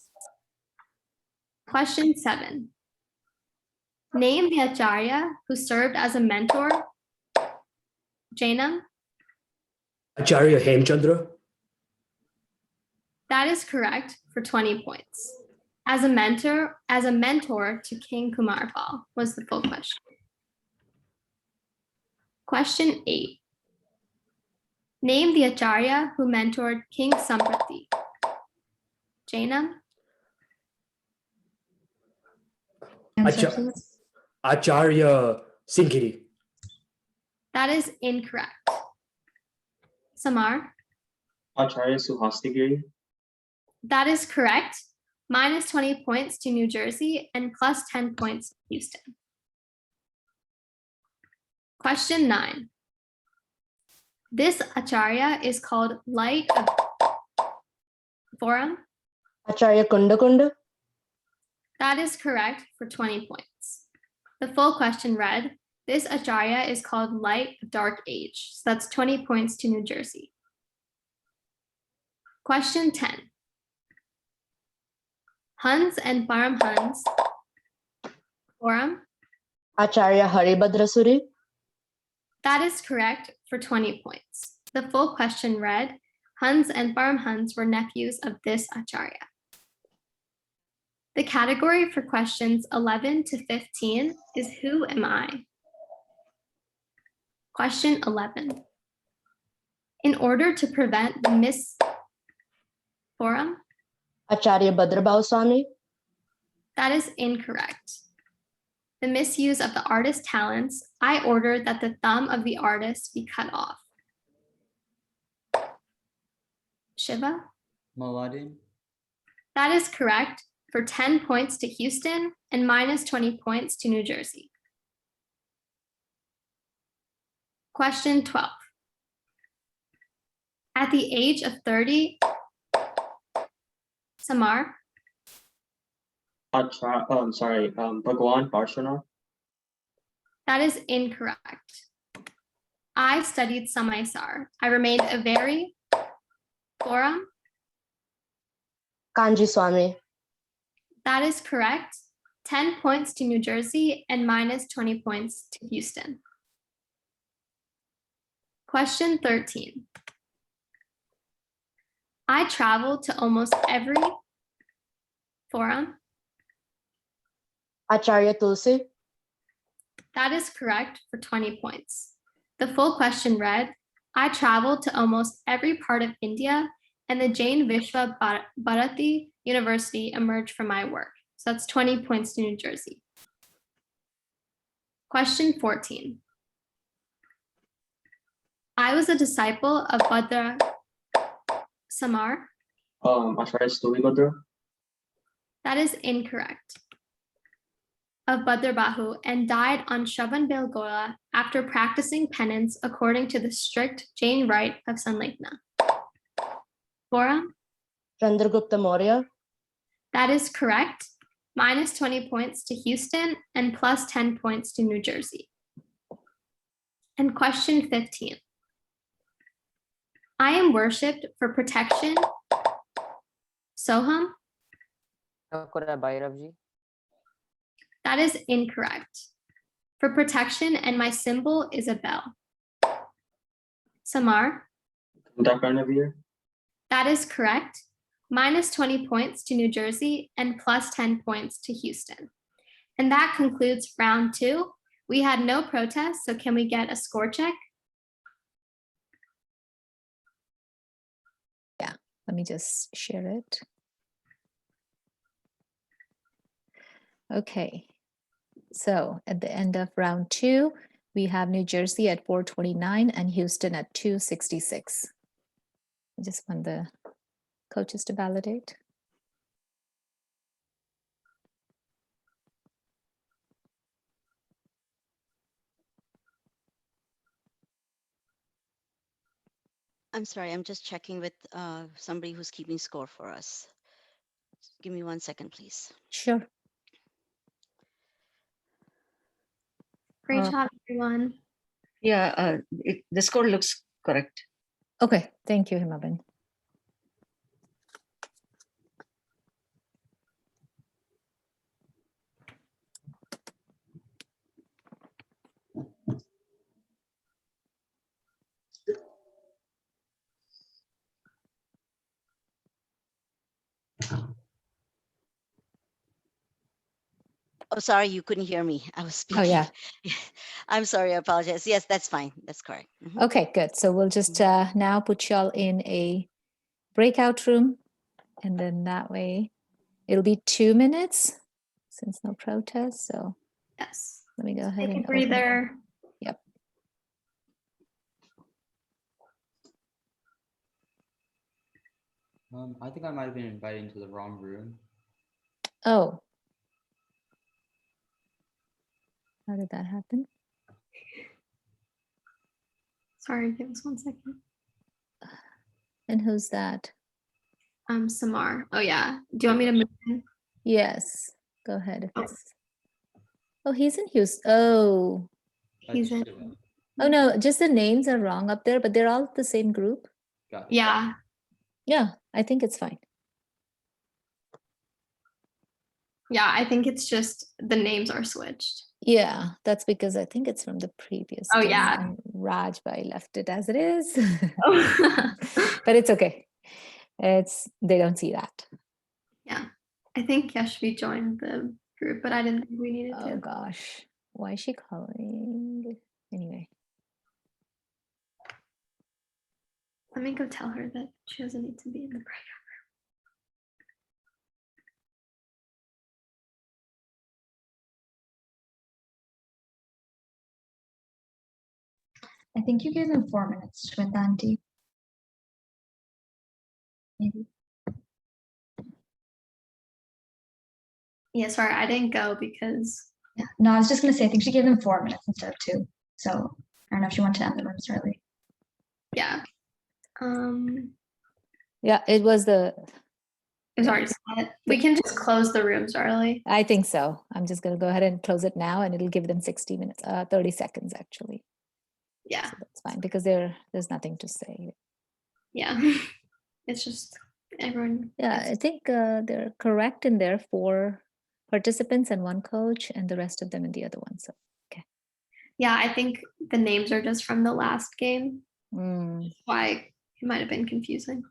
Question 7. Name the acharya who served as a mentor. Jaina. Acharya Hemchandra. That is correct for 20 points. As a mentor to King Kumarpal was the full question. Question 8. Name the acharya who mentored King Samprati. Jaina. Answer, please. Acharya Singhiri. That is incorrect. Samar. Acharya Suhastigiri. That is correct. Minus 20 points to New Jersey and plus 10 points to Houston. Question 9. This acharya is called light of forum. Acharya Kunda Kunda. That is correct for 20 points. The full question read, this acharya is called light of dark age. So that's 20 points to New Jersey. Question 10. Hans and Paramhans forum. Acharya Haribhadrasuri. That is correct for 20 points. The full question read, Hans and Paramhans were nephews of this acharya. The category for questions 11 to 15 is who am I? Question 11. In order to prevent the forum. Acharya Bhadrabhau Swami. That is incorrect. The misuse of the artist's talents, I ordered that the thumb of the artist be cut off. Shiva? Mawadi. That is correct for 10 points to Houston and minus 20 points to New Jersey. Question 12. At the age of 30, Samar? Bhagwan Parshvanath. That is incorrect. I studied Samaisar. I remained a very forum. Kanji Swami. That is correct. 10 points to New Jersey and minus 20 points to Houston. Question 13. I traveled to almost every forum. Acharya Tulsi. That is correct for 20 points. The full question read, I traveled to almost every part of India and the Jain Vishwa Bharati University emerged from my work. So that's 20 points to New Jersey. Question 14. I was a disciple of Bhadra Samar. Acharya Stuvibhadra. That is incorrect. Of Bhadrabahu and died on Shravan Belgola after practicing penance according to the strict Jain rite of Sanlekna. Forum? Chandragupta Maurya. That is correct. Minus 20 points to Houston and plus 10 points to New Jersey. And question 15. I am worshipped for protection. Soham? Bhairavji. That is incorrect. For protection, and my symbol is a bell. Samar? That is correct. Minus 20 points to New Jersey and plus 10 points to Houston. And that concludes round 2. We had no protests, so can we get a score check? Yeah, let me just share it. Okay, so at the end of round 2, We have New Jersey at 429 and Houston at 266. I just want the coaches to validate. I'm sorry, I'm just checking with somebody who's keeping score for us. Give me 1 second, please. Sure. Great Uh, job, everyone. Yeah, the score looks correct. Okay, thank you, Hema. Oh, sorry, you couldn't hear me. I was speaking. Oh, yeah. I'm sorry, I apologize. Yes, that's fine. That's correct. Mhm. Okay, good. So we'll just now put y'all in a breakout room, and then that way it'll be 2 minutes since no protest. So yes, let me go ahead take a and open. breather. Yep. I think I might have been invited into the wrong room. Oh. How did that happen? Sorry, give us 1 second. And who's that? Samar. Oh yeah. Do you want me to move in? Yes. Go ahead. If it's... Oh, he's in Houston. Oh. He's in. Oh no, just the names are wrong up there, but they're all the same group. Yeah. Yeah, I think it's fine. Yeah, I think it's just the names are switched. Yeah, that's because I think it's from the previous Oh, game, yeah. and Rajbai left it as it is. Oh. But it's okay. They don't see that. Yeah. I think Yashvi joined the group, but I didn't think we needed Oh to. gosh. Why is she calling? Anyway. Let me go tell her that she doesn't need to be in the breakout. I think you gave them 4 minutes, Shwetanti. Maybe. Yeah, sorry, I didn't go because. Yeah. No, I was just gonna say, I think she gave them 4 minutes instead of 2. So I don't know if she wanted to end the rooms early. Yeah. Yeah, it was the. It's already set. We can just close the rooms early. I think so. I'm just going to go ahead and close it now, and it'll give them 60 minutes, 30 seconds actually. Yeah. So that's fine because there's nothing to say. Yeah. It's just everyone. Yeah, I think they're correct in there, 4 participants and 1 coach, and the rest of them in the other one. So, okay. Yeah, I think the names are just from the last game. Mm. Why it might have been confusing.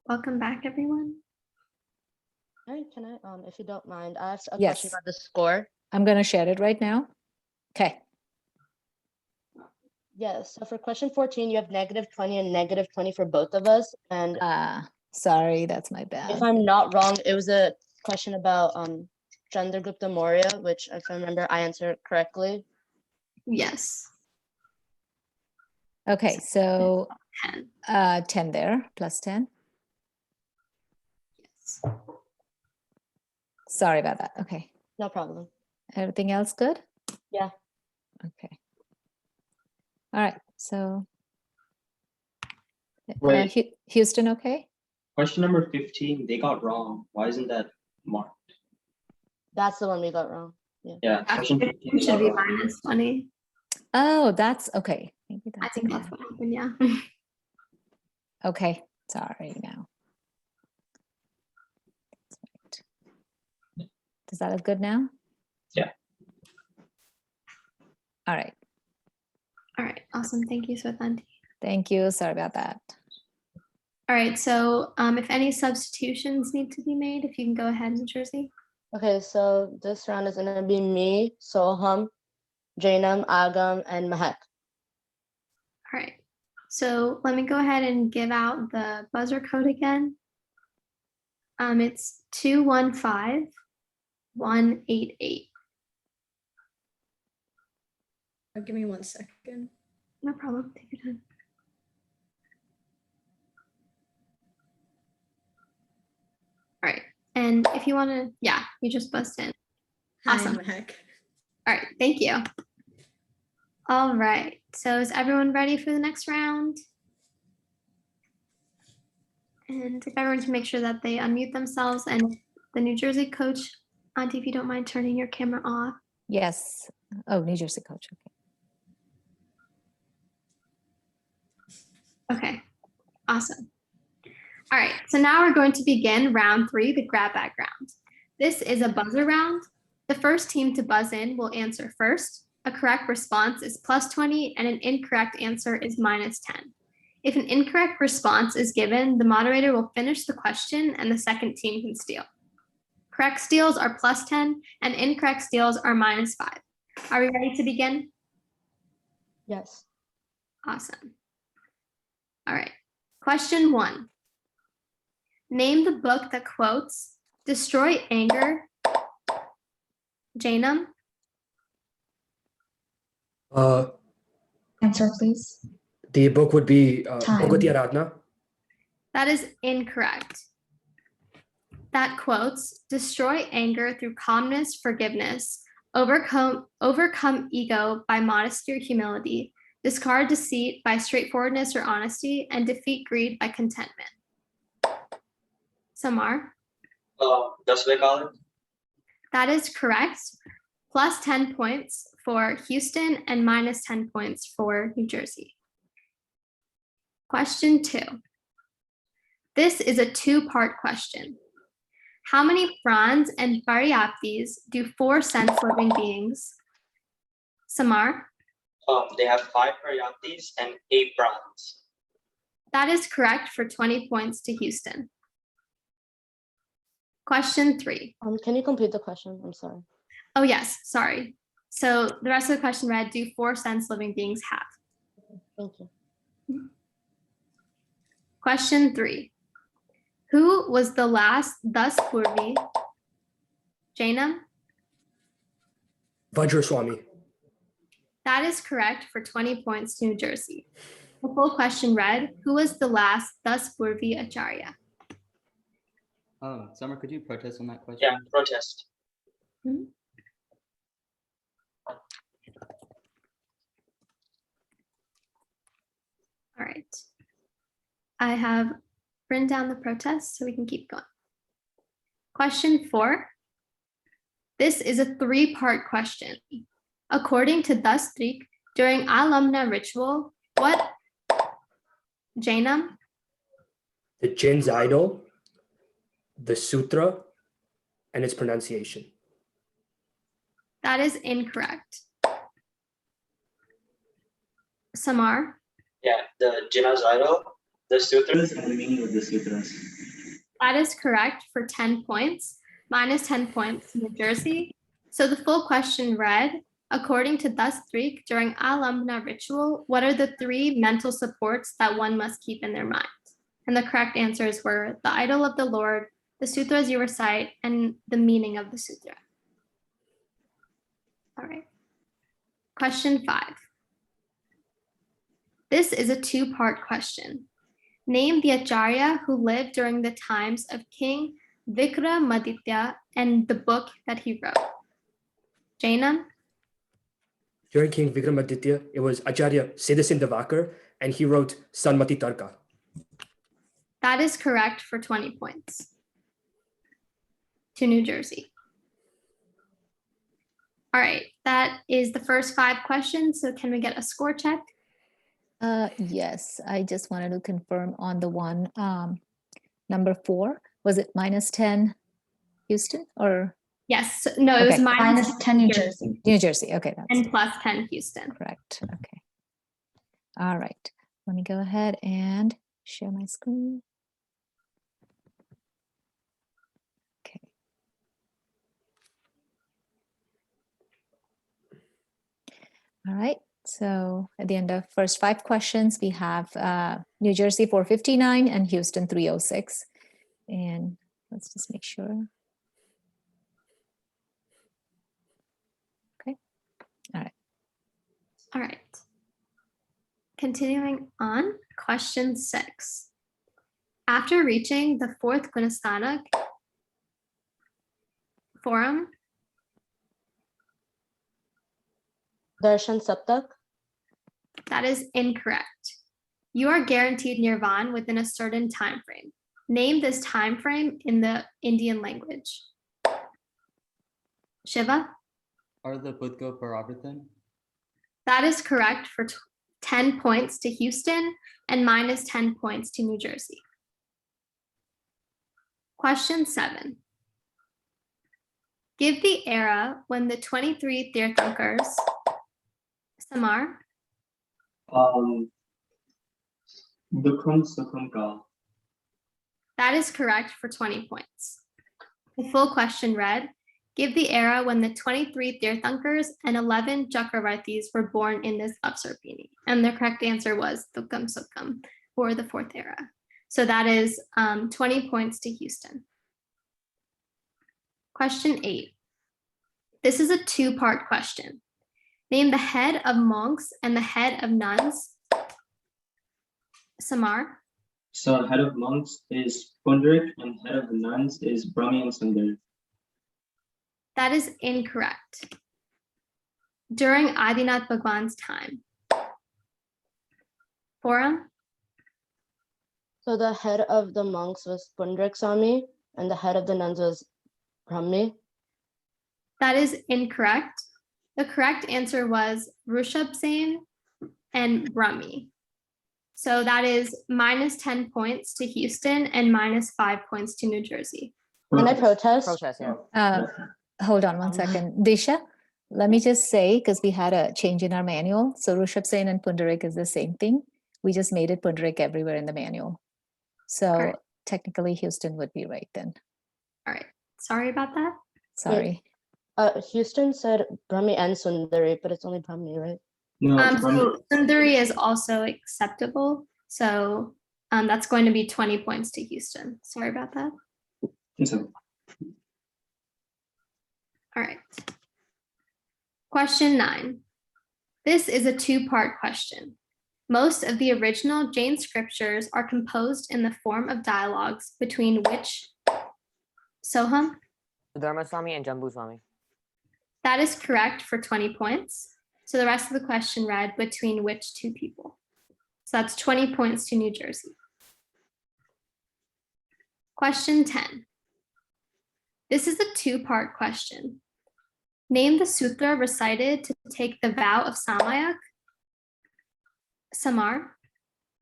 Welcome back, everyone. Hey, can I, if you don't mind, I have a Yes. question about the score. I'm going to share it right now. Okay. Yes, so for question 14, you have -20 and -20 for both of us. And sorry, that's my bad. if I'm not wrong, it was a question about Chandragupta Maurya, which if I remember, I answered correctly. Yes. Okay, so 10. 10 there, plus 10. Yes. Sorry about that. Okay. No problem. Everything else good? Yeah. Okay. All right. So, Wait. Houston, okay? Question number 15, they got wrong. Why isn't that marked? That's the one we got wrong. Yeah. Yeah, question 15 they Should got be wrong. -20. Oh, that's okay. Maybe I that's think that's what happened. Yeah. okay. Sorry now. That's right. Does that look good now? Yeah. All right. All right. Awesome. Thank you, Swethanti. Thank you. Sorry about that. All right. So if any substitutions need to be made, if you can go ahead, New Jersey. Okay, so this round is gonna be me, Soham, Jainam, Agam, and Mahek. All right. So let me go ahead and give out the buzzer code again. It's 215 188. Give me 1 second. No problem. Take your time. All right. And if you want to, yeah, you just buzzed in. Awesome. Heck. All right. Thank you. All right. So is everyone ready for the next round? And if everyone can make sure that they unmute themselves, and the New Jersey coach, Auntie, if you don't mind turning your camera off. Yes. Oh, New Jersey coach. Okay. Okay. Awesome. All right. So now we're going to begin round 3, the grab bag round. This is a buzzer round. The first team to buzz in will answer first. A correct response is +20 and an incorrect answer is -10. If an incorrect response is given, the moderator will finish the question and the second team can steal. Correct steals are +10 and incorrect steals are -5. Are we ready to begin? Yes. Awesome. All right. Question 1. Name the book that quotes, "Destroy anger, Jainam." Answer, please. The book would be Time. Bhagavati Aradhana. That is incorrect. That quotes, "Destroy anger through calmness, forgiveness, overcome ego by modesty or humility, discard deceit by straightforwardness or honesty, and defeat greed by contentment." Samar? That's what I call it. That is correct. +10 points for Houston and -10 points for New Jersey. Question 2. This is a 2-part question. How many prans and paryaptis do 4 sense living beings? Samar? They have 5 paryaptis and 8 prans. That is correct for 20 points to Houston. Question 3. Can you complete the question? I'm sorry. Oh, yes, sorry. So the rest of the question read, do 4 sense living beings have? Thank you. Question 3. Who was the last Das Purvi? Jaina? Vajraswamy. That is correct for 20 points to New Jersey. The full question read, who was the last Das Purvi Acharya? Summer, could you protest on that question? Yeah, protest. All right. I have written down the protest so we can keep going. Question 4. This is a 3-part question. According to Dastrik, during Alamna ritual, what Jainam? The Jin's idol, the sutra, and its pronunciation. That is incorrect. Samar? Yeah, the Jinnah's idol, the sutras, and the meaning of the sutras. That is correct for 10 points, -10 points to New Jersey. So the full question read, according to Dastrik, during Alamna ritual, what are the 3 mental supports that one must keep in their mind? And the correct answers were the idol of the Lord, the sutras you recite, and the meaning of the sutra. All right. Question 5. This is a 2-part question. Name the Acharya who lived during the times of King Vikramaditya and the book that he wrote. Jaina? During King Vikramaditya, it was Acharya Siddhasin Devakar, and he wrote Sanmati Tarka. That is correct for 20 points to New Jersey. All right, that is the first 5 questions. So can we get a score check? Yes, I just wanted to confirm on the one, number 4. Was it -10 Houston or? Yes, no, it was Okay. -10 New Jersey. New Jersey, okay. That's and +10 Houston. correct, okay. All right, let me go ahead and share my screen. Okay. All right. So at the end of first 5 questions, we have New Jersey 459 and Houston 306. And let's just make sure. All right. Continuing on, question 6. After reaching the 4th Gunasthanak forum, Darshan Saptak. that is incorrect. You are guaranteed nirvana within a certain time frame. Name this time frame in the Indian language. Shiva? Are the Budgo Paravartan? That is correct for 10 points to Houston and minus 10 points to New Jersey. Question 7. Give the era when the 23 Tirthankars, Samar, Dukham Sukham Kal. that is correct for 20 points. The full question read, give the era when the 23 Tirthankars and 11 Chakravartis were born in this Apsarpini. And the correct answer was Dukham Sukham, or the 4th era. So that is 20 points to Houston. Question 8. This is a 2-part question. Name the head of monks and the head of nuns. Samar? So head of monks is Pundarik and head of the nuns is Brahmi and Sundar. That is incorrect. During Adinath Bhagwan's time. Forum? So the head of the monks was Pundarik Swami and the head of the nuns was Brahmi. That is incorrect. The correct answer was Rishabh Sen and Brahmi. So that is minus 10 points to Houston and minus 5 points to New Jersey. Can I protest? Protest, yeah. Hold on one second. Disha, let me just say, because we had a change in our manual. So Rishabh Sen and Pundarik is the same thing. We just made it Pundarik everywhere in the manual. So right. Technically Houston would be right then. All right. Sorry about that. Sorry. Houston said Brahmi and Sundari, but it's only Brahmi, right? No, So Sundari is also acceptable. So that's going to be 20 points to Houston. Sorry about that. All right. Question 9. This is a 2-part question. Most of the original Jain scriptures are composed in the form of dialogues between which Soham? Dharma Swami and Jambu Swami. That is correct for 20 points. So the rest of the question read between which 2 people. So that's 20 points to New Jersey. Question 10. This is a 2-part question. Name the sutra recited to take the vow of Samayak. Samar?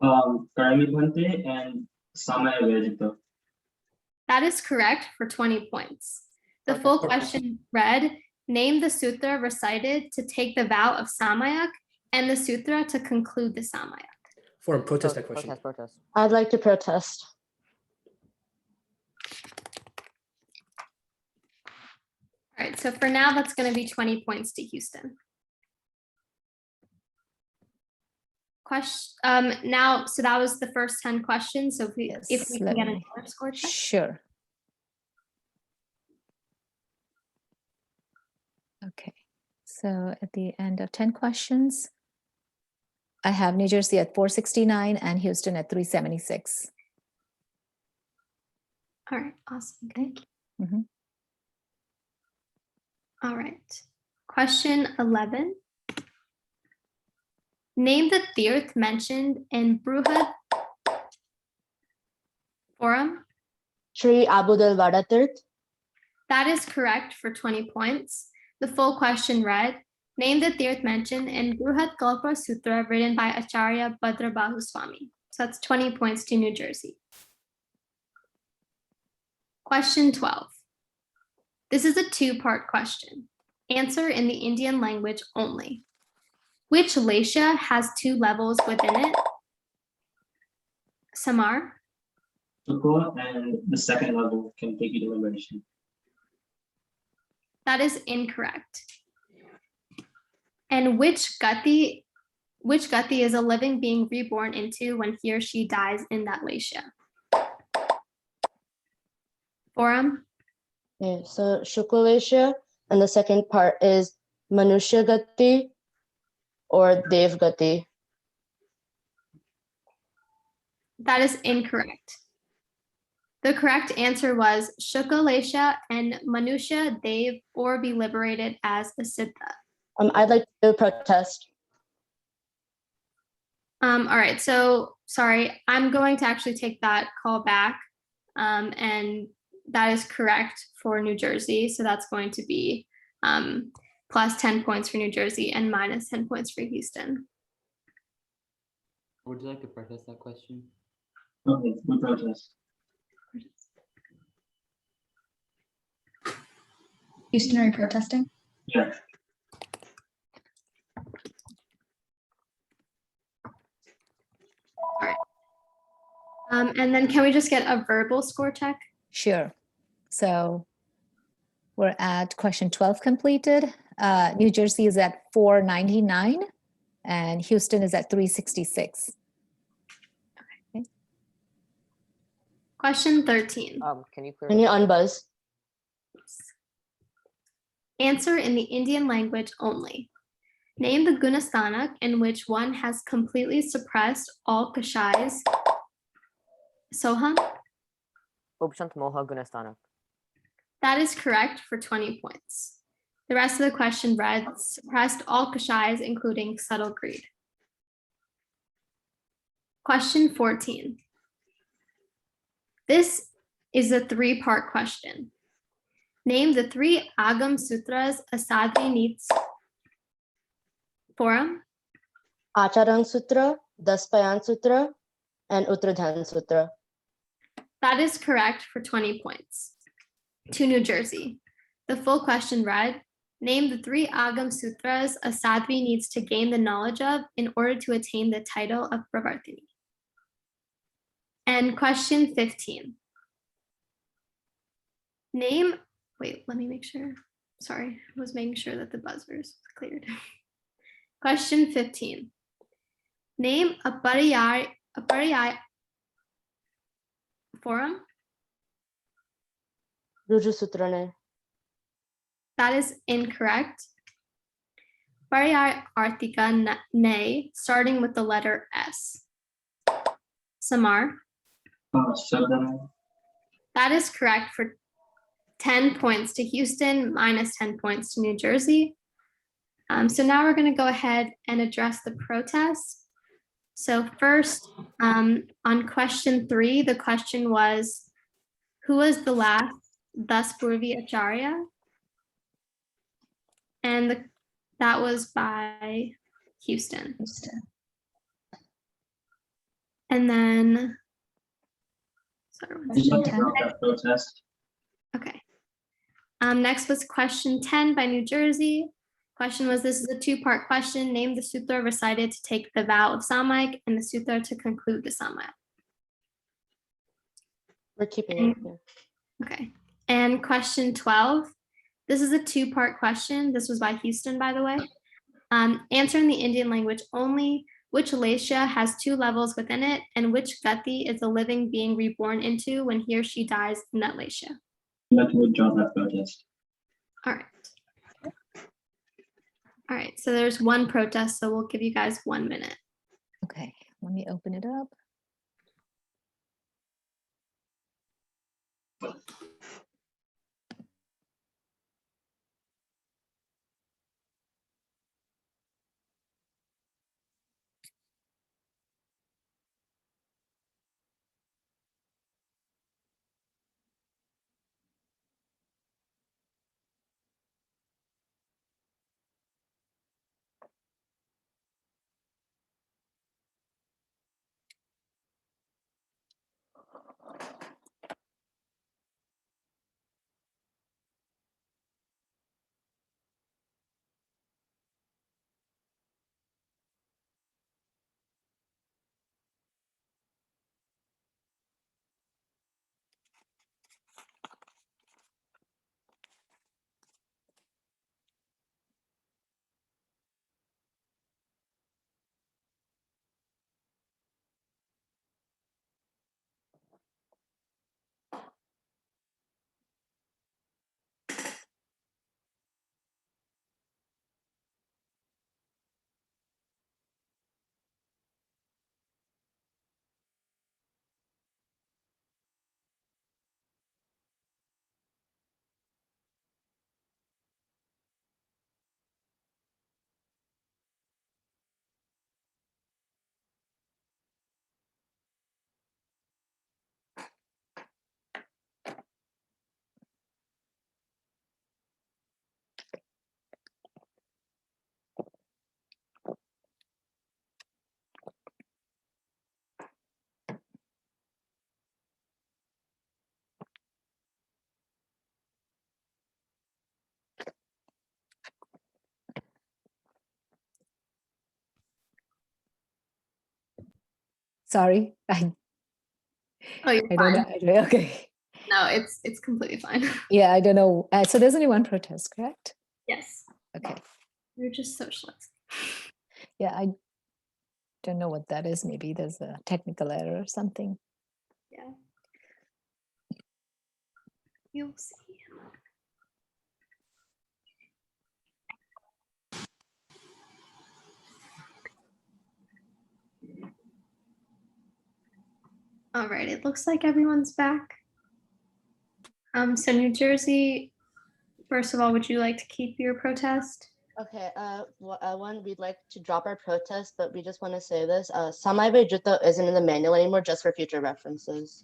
Karami Bhante and Samaya Vejita. That is correct for 20 points. The full question read, name the sutra recited to take the vow of Samayak and the sutra to conclude the Samayak. For protest that question. Protest. I'd like to protest. All right, so for now, that's going to be 20 points to Houston. Now, so that was the first 10 questions. So if we can get another score check. Sure. Okay, so at the end of 10 questions, I have New Jersey at 469 and Houston at 376. All right, awesome. Okay. Mm-hmm. All right, question 11. Name the Tirth mentioned in Bruhad Forum. Sri Abudal Vada Tirth. That is correct for 20 points. The full question read, name the Tirth mentioned in Bruhad Kalpa Sutra written by Acharya Bhadrabahu Swami. So that's 20 points to New Jersey. Question 12. This is a 2-part question. Answer in the Indian language only. Which Laisha has 2 levels within it? Samar? Sukha and the second level can take you to liberation. That is incorrect. And which Gati is a living being reborn into when he or she dies in that Laisha? Forum? Okay, so Shukla Laisha, and the second part is Manushya Gati. or Dev Gati? That is incorrect. The correct answer was Shukalesha and Manusha Dev or be liberated as a Siddha. I'd like to protest. All right, so sorry, I'm going to actually take that call back. And that is correct for New Jersey. So that's going to be plus 10 points for New Jersey and minus 10 points for Houston. Would you like to protest that question? Okay, we protest. Houston, are you protesting? Yeah. All right. And then can we just get a verbal score check? Sure. So we're at question 12 completed. New Jersey is at 499 and Houston is at 366. Okay. Question 13. Can you Can you unbuzz? Answer in the Indian language only. Name the Gunastanak in which one has completely suppressed all Kashais. Soham? Upshant Moha Gunastanak. That is correct for 20 points. The rest of the question read, suppressed all Kashais, including subtle greed. Question 14. This is a three-part question. Name the three Agam Sutras Asadvi needs. Forum? Acharang Sutra, Daspayan Sutra, and Uttradhan Sutra. That is correct for 20 points. To New Jersey. The full question read, name the three Agam Sutras a Sadhvi needs to gain the knowledge of in order to attain the title of Pravartini. And question 15. Name, wait, let me make sure. Sorry, I was making sure that the buzzers cleared. Question 15. Name a pariyai forum. Ruju Sutra ne. That is incorrect. Pariyai Artika ne, starting with the letter S. Samar. That is correct for 10 points to Houston, minus 10 points to New Jersey. So now we're going to go ahead and address the protests. So first, on question 3, the question was, who was the last Daspurvi Acharya? And that was by Houston. And then, sorry, question 10. Protest. Okay. Next was question 10 by New Jersey. Question was, this is a two-part question. Name the sutra recited to take the vow of Samaik and the sutra to conclude the Samaik. We're keeping it here. Okay. And question 12. This is a two-part question. This was by Houston, by the way. Answer in the Indian language only. Which Lesha has 2 levels within it, and which Gati is a living being reborn into when he or she dies in that Lesha? Let's withdraw that protest. All right. All right, so there's one protest, so we'll give you guys 1 minute. Okay, let me open it up. Sorry, Oh, you're I don't know. fine. Okay. No, it's completely fine. Yeah, I don't know. So there's only one protest, correct? Yes. Okay. You're just socialists. Yeah, I don't know what that is. Maybe there's a technical error or something. Yeah. You'll see. All right, it looks like everyone's back. So New Jersey, first of all, would you like to keep your protest? Okay, one, we'd like to drop our protest, but we just want to say this. Samaibe Jutto isn't in the manual anymore, just for future references.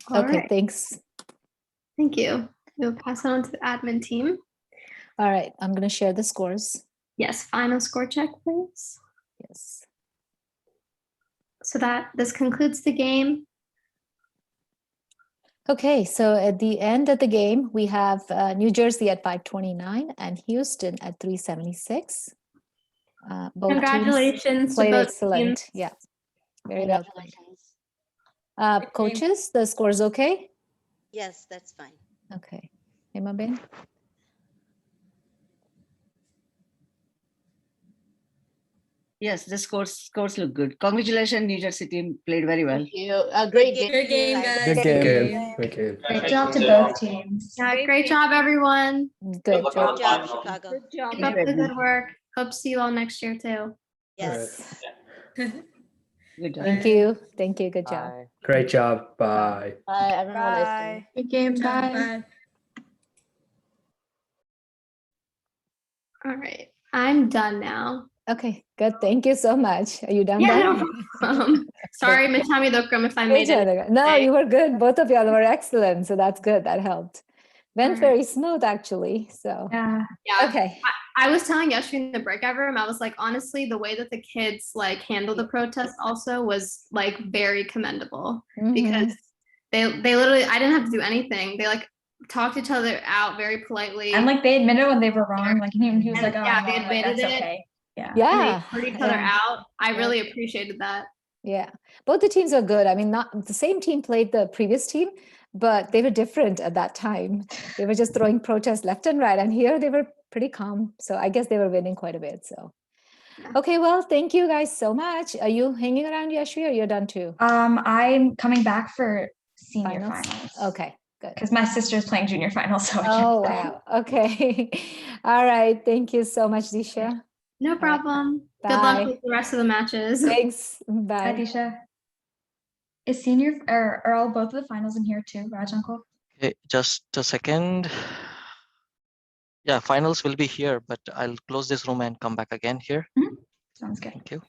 All Okay, right. thanks. Thank you. We'll pass it on to the admin team. All right, I'm going to share the scores. Yes, final score check, please. Yes. So this concludes the game. Okay, so at the end of the game, we have New Jersey at 529 and Houston at 376. Both Congratulations teams to played both excellent. teams. Yeah, very well played. Congratulations. Coaches, the score's okay? Yes, that's fine. Okay. Hema Ben? Yes, the scores look good. Congratulations, New Jersey team played very well. Thank you. A great game. Good game, guys. Good Good game. game. Good game. Great job to both teams. Yeah, great job, everyone. Good luck job. on Good job, final. Chicago. Good job. Keep up the good work. Hope to see you all next year too. Yes. Good job. Thank you. Thank you. Good job. Bye. Great job. Bye. Bye, everyone. Nice game. Bye. Good game. Bye. All right, I'm done now. Okay, good. Thank you so much. Are you done? Yeah, then? no problem. Sorry, Michami Dokram, if I Good made it. job. No, you were good. Both of y'all were excellent. So that's good. That helped. Went Alright. very smooth, actually. So, Yeah. Yeah. okay. I was telling yesterday in the breakout room, I was like, honestly, the way that the kids like handled the protest also was like very commendable because they literally, I didn't have to do anything. They like talked each other out very politely. And like they admitted when they were wrong. Like he was like, oh, yeah, I'm they wrong. Like, admitted that's it. okay. Yeah. And they Yeah. heard each other Yeah. out. I Yeah. really appreciated that. Yeah. Both the teams are good. I mean, not the same team played the previous team, but they were different at that time. They were just throwing protests left and right. And here they were pretty calm. So I guess they were winning quite a bit. So, okay. Well, thank you guys so much. Are you hanging around, Yashvi, or you're done too? I'm coming back for senior finals. Okay. Good. Because my sister's playing junior finals, so I can't Oh, stay. wow. Okay. All right. Thank you so much, Disha. No problem. Good Bye. luck with the rest of the matches. Thanks. Bye, Bye. Disha. Is senior or are all both of the finals in here too, Raj Uncle? Okay, just a second. Yeah, finals will be here, but I'll close this room and come back again here. Sounds good. Thank you.